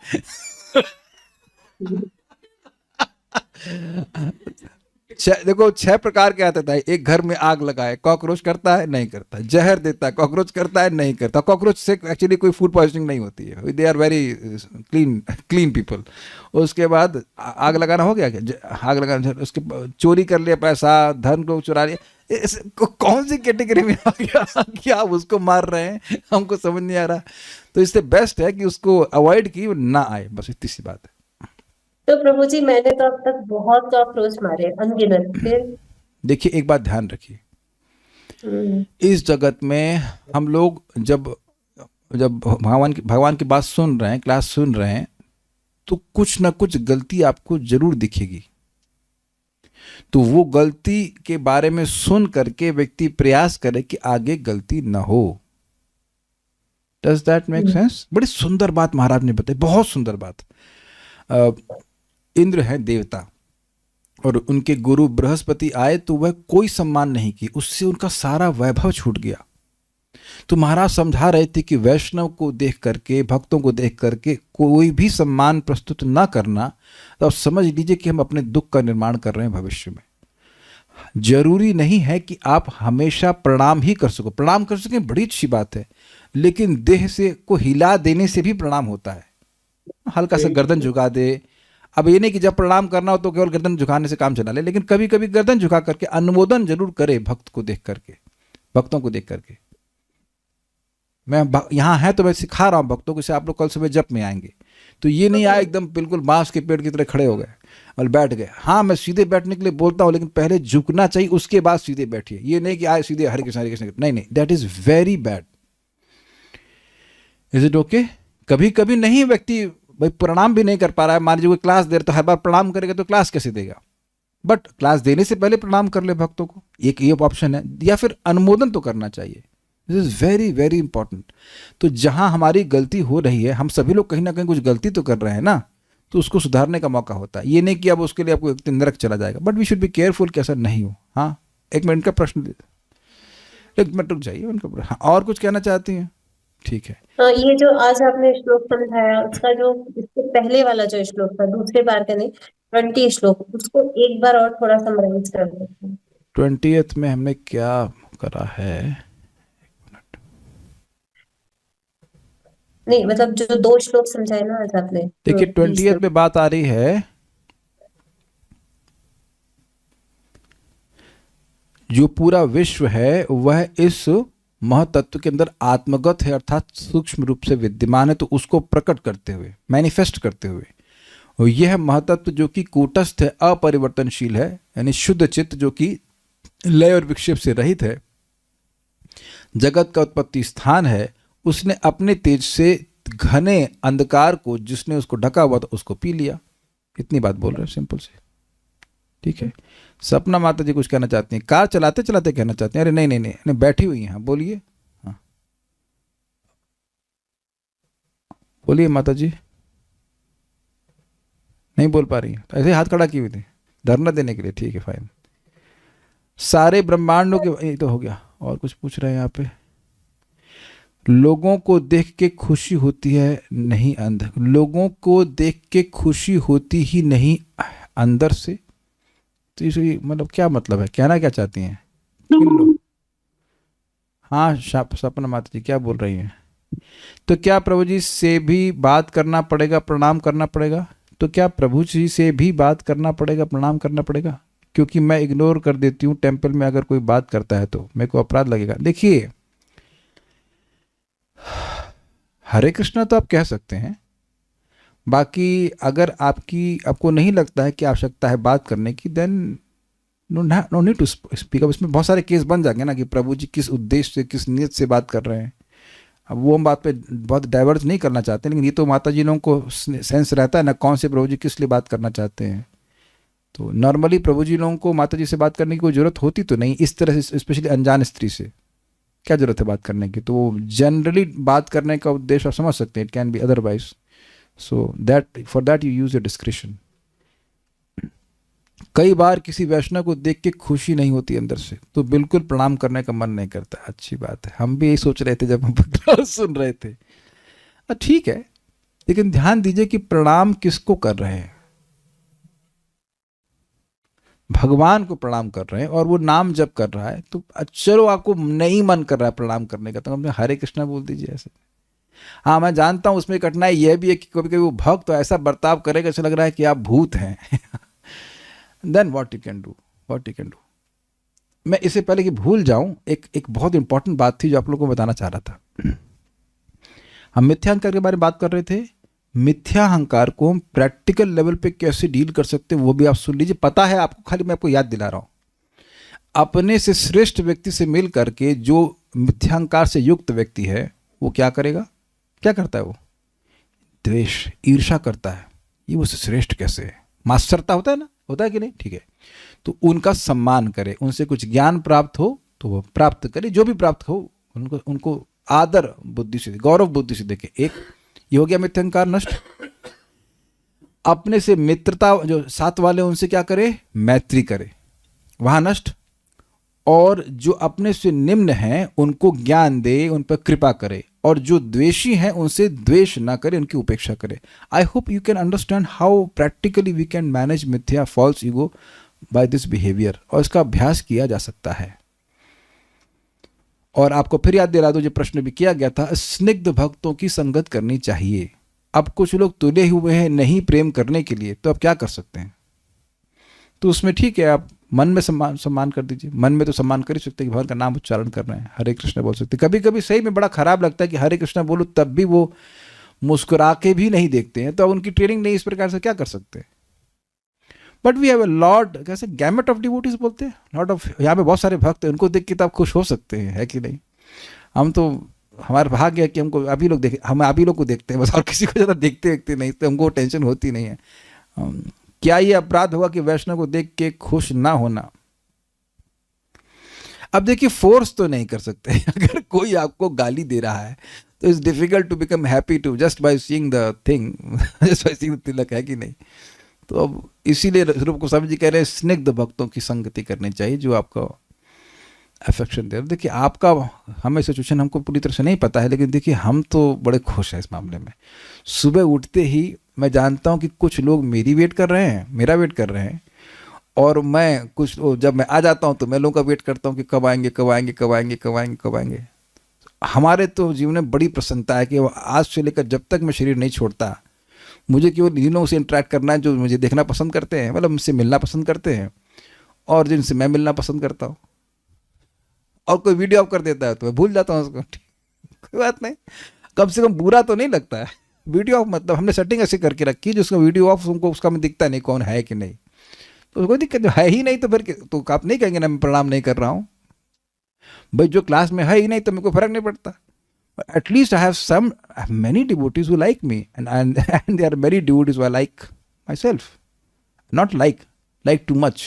देखो 6 प्रकार के आते थे। एक घर में आग लगाए, कॉकरोच करता है नहीं करता, जहर देता है, कॉकरोच करता है नहीं करता। कॉकरोच से एक्चुअली कोई फूड पॉइजनिंग नहीं होती है, they are very clean people. उसके बाद आग लगाना हो गया क्या? आग लगाना, उसके चोरी कर लिया पैसा, धन को चुरा लिया, कौन सी कैटेगरी में आ गया कि आप उसको मार रहे हैं? हमको समझ नहीं आ रहा। तो इससे बेस्ट है कि उसको अवॉइड की ना आए, बस इतनी सी बात है। तो प्रभु जी मैंने तो अब तक बहुत अप्रोच मारे, अनगिनत। फिर देखिए एक बात ध्यान रखिए, हम्म, इस जगत में हम लोग जब जब भगवान की बात सुन रहे हैं, क्लास सुन रहे हैं, तो कुछ ना कुछ गलती आपको जरूर दिखेगी। तो वो गलती के बारे में सुन करके व्यक्ति प्रयास करे कि आगे गलती ना हो। Does that make sense? बड़ी सुंदर बात महाराज ने बताई, बहुत सुंदर बात। इंद्र है देवता, और उनके गुरु बृहस्पति आए तो वह कोई सम्मान नहीं की, उससे उनका सारा वैभव छूट गया। तो महाराज समझा रहे थे कि वैष्णव को देख करके, भक्तों को देख करके कोई भी सम्मान प्रस्तुत ना करना, तो आप समझ लीजिए कि हम अपने दुख का निर्माण कर रहे हैं भविष्य में। जरूरी नहीं है कि आप हमेशा प्रणाम ही कर सको। प्रणाम कर सकें बड़ी अच्छी बात है, लेकिन देह से को हिला देने से भी प्रणाम होता है। हल्का सा गर्दन झुका दे। अब ये नहीं कि जब प्रणाम करना हो तो केवल गर्दन झुकाने से काम चला ले, लेकिन कभी कभी गर्दन झुका करके अनुमोदन जरूर करे भक्त को देख करके, भक्तों को देख करके। मैं यहाँ है तो मैं सिखा रहा हूँ भक्तों को, से आप लोग कल सुबह जप में आएंगे तो ये नहीं आए एकदम बिल्कुल बांस के पेड़ की तरह खड़े हो गए और बैठ गए। हाँ, मैं सीधे बैठने के लिए बोलता हूँ, लेकिन पहले झुकना चाहिए, उसके बाद सीधे बैठिए। ये नहीं कि आए सीधे हरे कृष्ण, नहीं नहीं, that is very bad. Is it okay? कभी कभी नहीं, व्यक्ति भाई प्रणाम भी नहीं कर पा रहा है, मान लीजिए कोई क्लास दे रहा तो हर बार प्रणाम करेगा तो क्लास कैसे देगा? बट क्लास देने से पहले प्रणाम कर ले भक्तों को, एक ये ऑप्शन है। या फिर अनुमोदन तो करना चाहिए। This is very very important. तो जहां हमारी गलती हो रही है, हम सभी लोग कहीं ना कहीं कुछ गलती तो कर रहे हैं ना, तो उसको सुधारने का मौका होता है। ये नहीं कि अब उसके लिए आपको एक दिन नरक चला जाएगा, but we should be careful कि ऐसा नहीं हो। हाँ, एक मिनट का प्रश्न, एक मिनट रुक जाइए उनका। हाँ, और कुछ कहना चाहती हैं? ठीक है। ये जो आज आपने श्लोक समझाया, उसका जो इससे पहले वाला जो श्लोक था, दूसरे बार का नहीं, 20 श्लोक, उसको एक बार और थोड़ा समराइज कर देते हैं। 20th में हमने क्या करा है? नहीं मतलब जो 2 श्लोक समझाए ना आज आपने, देखिए 20 20th में बात आ रही है, जो पूरा विश्व है वह इस महतत्व के अंदर आत्मगत है, अर्थात सूक्ष्म रूप से विद्यमान है, तो उसको प्रकट करते हुए, मैनिफेस्ट करते हुए। और यह महतत्व जो कि कूटस्थ है, अपरिवर्तनशील है, यानी शुद्ध चित्त जो कि लय और विक्षेप से रहित है, जगत का उत्पत्ति स्थान है, उसने अपने तेज से घने अंधकार को, जिसने उसको ढका हुआ था, उसको पी लिया। इतनी बात बोल रहे हैं, सिंपल से। ठीक है। सपना माता जी कुछ कहना चाहती हैं, कार चलाते चलाते कहना चाहती हैं? अरे नहीं नहीं नहीं, बैठी हुई हैं, बोलिए। हाँ बोलिए माता जी। नहीं बोल पा रही हैं तो ऐसे हाथ खड़ा की हुई थी धरना देने के लिए। ठीक है, फाइन। सारे ब्रह्मांडों के, ये तो हो गया। और कुछ पूछ रहे हैं यहाँ पे? लोगों को देख के खुशी होती है नहीं अंदर, लोगों को देख के खुशी होती ही नहीं अंदर से। तो इसे मतलब क्या मतलब है, कहना क्या चाहती हैं? हाँ, सपना माता जी क्या बोल रही हैं? तो क्या प्रभु जी से भी बात करना पड़ेगा, प्रणाम करना पड़ेगा? तो क्या प्रभु जी से भी बात करना पड़ेगा, प्रणाम करना पड़ेगा? क्योंकि मैं इग्नोर कर देती हूँ टेम्पल में, अगर कोई बात करता है तो मेरे को अपराध लगेगा। देखिए, हरे कृष्णा तो आप कह सकते हैं, बाकी अगर आपको नहीं लगता है कि आवश्यकता है बात करने की, then no need to speak up. इसमें बहुत सारे केस बन जाएंगे ना कि प्रभु जी किस उद्देश्य से, किस नियत से बात कर रहे हैं। अब वो हम बात पे बहुत डाइवर्ट नहीं करना चाहते, लेकिन ये तो माता जी लोगों को सेंस रहता है ना कौन से प्रभु जी किस लिए बात करना चाहते हैं। तो नॉर्मली प्रभु जी लोगों को माता जी से बात करने की कोई ज़रूरत होती तो नहीं, इस तरह से, स्पेशली अनजान स्त्री से क्या ज़रूरत है बात करने की? तो जनरली बात करने का उद्देश्य आप समझ सकते हैं, it can be otherwise. So that for that you use your discretion. कई बार किसी वैष्णव को देख के खुशी नहीं होती अंदर से, तो बिल्कुल प्रणाम करने का मन नहीं करता। अच्छी बात है, हम भी यही सोच रहे थे जब हम क्लास सुन रहे थे। ठीक है, लेकिन ध्यान दीजिए कि प्रणाम किसको कर रहे हैं? भगवान को प्रणाम कर रहे हैं, और वो नाम जप कर रहा है। तो चलो आपको नहीं मन कर रहा है प्रणाम करने का, तो हमने हरे कृष्णा बोल दीजिए ऐसे। हाँ, मैं जानता हूँ उसमें कठिनाई यह भी है कि कभी कभी वो भक्त तो ऐसा बर्ताव करेगा, ऐसा लग रहा है कि आप भूत हैं। Then what you can do. मैं इससे पहले कि भूल जाऊं, एक बहुत इंपॉर्टेंट बात थी जो आप लोगों को बताना चाह रहा था। हम मिथ्यांकर के बारे में बात कर रहे थे, मिथ्या अहंकार को हम प्रैक्टिकल लेवल पे कैसे डील कर सकते हैं वो भी आप सुन लीजिए। पता है आपको, खाली मैं आपको याद दिला रहा हूँ। अपने से श्रेष्ठ व्यक्ति से मिल करके जो मिथ्यांकार से युक्त व्यक्ति है वो क्या करेगा, क्या करता है वो? द्वेष, ईर्ष्या करता है। ये वो श्रेष्ठ कैसे है, मास्टरता होता है ना, होता है कि नहीं? ठीक है, तो उनका सम्मान करे, उनसे कुछ ज्ञान प्राप्त हो तो वो प्राप्त करे, जो भी प्राप्त हो उनको आदर बुद्धि से, गौरव बुद्धि से देखे। एक ये हो गया मिथ्यांकार नष्ट। अपने से मित्रता, जो साथ वाले उनसे क्या करे, मैत्री करे, वहाँ नष्ट। और जो अपने से निम्न हैं उनको ज्ञान दे, उन पर कृपा करे, और जो द्वेषी हैं उनसे द्वेष ना करे, उनकी उपेक्षा करे। I hope you can understand how practically we can manage mithya false ego by this behaviour, और इसका अभ्यास किया जा सकता है। और आपको फिर याद दिला दो, जो प्रश्न भी किया गया था, स्निग्ध भक्तों की संगत करनी चाहिए। अब कुछ लोग तुले हुए हैं नहीं प्रेम करने के लिए, तो अब क्या कर सकते हैं? तो उसमें ठीक है, आप मन में सम्मान कर दीजिए। मन में तो सम्मान कर ही सकते हैं कि भगवान का नाम उच्चारण कर रहे हैं, हरे कृष्ण बोल सकते हैं। कभी कभी सही में बड़ा खराब लगता है कि हरे कृष्ण बोलो तब भी वो मुस्कुरा के भी नहीं देखते हैं, तो अब उनकी ट्रेनिंग नहीं, इस प्रकार से क्या कर सकते हैं? But we have a lot, कैसे गैमेट ऑफ डिवोटीज बोलते हैं, लॉट ऑफ, यहाँ पे बहुत सारे भक्त हैं, उनको देख के तो आप खुश हो सकते हैं, है कि नहीं? हम तो, हमारा भाग्य है कि हमको अभी लोग देखे, हम अभी लोग को देखते हैं बस, और किसी को ज़्यादा देखते नहीं, तो हमको टेंशन होती नहीं है। क्या ये अपराध होगा कि वैष्णव को देख के खुश ना होना? अब देखिए, फोर्स तो नहीं कर सकते। अगर कोई आपको गाली दे रहा है तो it's difficult to become happy to just by seeing the thing, just by seeing the tilak, है कि नहीं? तो अब इसीलिए रूप गोस्वामी जी कह रहे हैं स्निग्ध भक्तों की संगति करनी चाहिए, जो आपको अफेक्शन दे। देखिए, आपका हमें सिचुएशन हमको पूरी तरह से नहीं पता है, लेकिन देखिए हम तो बड़े खुश हैं इस मामले में। सुबह उठते ही मैं जानता हूँ कि कुछ लोग मेरी वेट कर रहे हैं, मेरा वेट कर रहे हैं, और मैं कुछ, जब मैं आ जाता हूँ तो मैं लोगों का वेट करता हूँ कि कब आएंगे, कब आएंगे, कब आएंगे, कब आएंगे, कब आएंगे। हमारे तो जीवन में बड़ी प्रसन्नता है कि आज से लेकर जब तक मैं शरीर नहीं छोड़ता, मुझे केवल इन लोगों से इंटरेक्ट करना है जो मुझे देखना पसंद करते हैं, मतलब मुझसे मिलना पसंद करते हैं, और जिनसे मैं मिलना पसंद करता हूँ। और कोई वीडियो ऑफ कर देता है तो मैं भूल जाता हूँ उसको, कोई बात नहीं, कम से कम बुरा तो नहीं लगता है। वीडियो ऑफ मतलब हमने सेटिंग ऐसे करके रखी जिसका वीडियो ऑफ उनको उसका में दिखता नहीं कौन है कि नहीं, तो कोई दिक्कत है ही नहीं, तो फिर तो आप नहीं कहेंगे ना मैं प्रणाम नहीं कर रहा हूँ भाई, जो क्लास में है ही नहीं तो मेरे को फर्क नहीं पड़ता। At least I have many devotees who like me, and there are many devotees who I like myself, not like too much.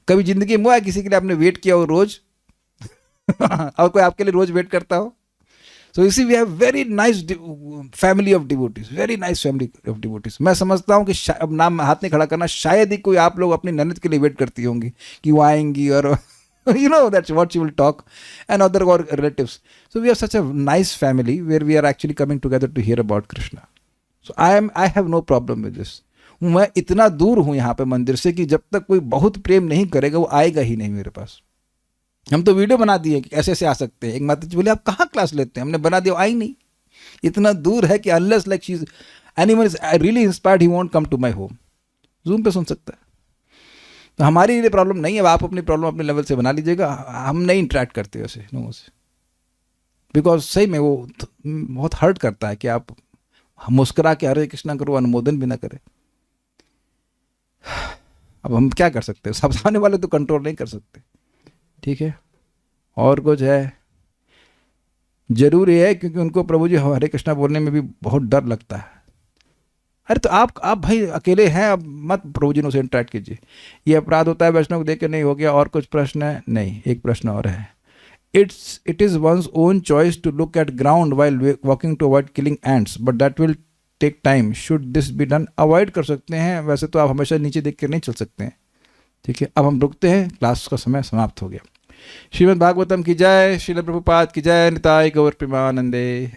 कभी जिंदगी में हुआ है किसी के लिए आपने वेट किया हो रोज और कोई आपके लिए रोज वेट करता हो? So you see, we have very nice family of devotees, very nice family of devotees. मैं समझता हूँ कि अब नाम हाथ नहीं खड़ा करना, शायद ही कोई आप लोग अपनी ननद के लिए वेट करती होंगी कि वो आएंगी, और you know that's what she will talk, and other relatives. So we are such a nice family where we are actually coming together to hear about Krishna. So I have no problem with this. मैं इतना दूर हूँ यहाँ पे मंदिर से कि जब तक कोई बहुत प्रेम नहीं करेगा वो आएगा ही नहीं मेरे पास। हम तो वीडियो बना दिए कि ऐसे ऐसे आ सकते हैं। एक माता जी बोले आप कहाँ क्लास लेते हैं? हमने बना दिया, आई नहीं, इतना दूर है कि unless like she's anyone is really inspired, he won't come to my home. Zoom पे सुन सकता है। तो हमारी ये प्रॉब्लम नहीं है, आप अपनी प्रॉब्लम अपने लेवल से बना लीजिएगा, हम नहीं इंटरेक्ट करते वैसे लोगों से, बिकॉज सही में वो बहुत हर्ट करता है कि आप मुस्कुरा के हरे कृष्णा करो, अनुमोदन भी ना करें। अब हम क्या कर सकते हैं, सब सामने वाले तो कंट्रोल नहीं कर सकते, ठीक है। और कुछ है जरूरी है, क्योंकि उनको प्रभु जी हरे कृष्णा बोलने में भी बहुत डर लगता है। अरे तो आप भाई अकेले हैं, अब मत प्रभु जी से इंटरेक्ट कीजिए। ये अपराध होता है वैष्णव को देख के? नहीं हो गया। और कुछ प्रश्न है? नहीं। एक प्रश्न और है, it is one's own choice to look at ground while walking to avoid killing ants, but that will take time, should this be done? Avoid कर सकते हैं, वैसे तो आप हमेशा नीचे देख कर नहीं चल सकते हैं, ठीक है। अब हम रुकते हैं, क्लास का समय समाप्त हो गया। श्रीमद् भागवतम की जय, श्रील प्रभुपाद की जय, निताय गौर प्रेमानंदे।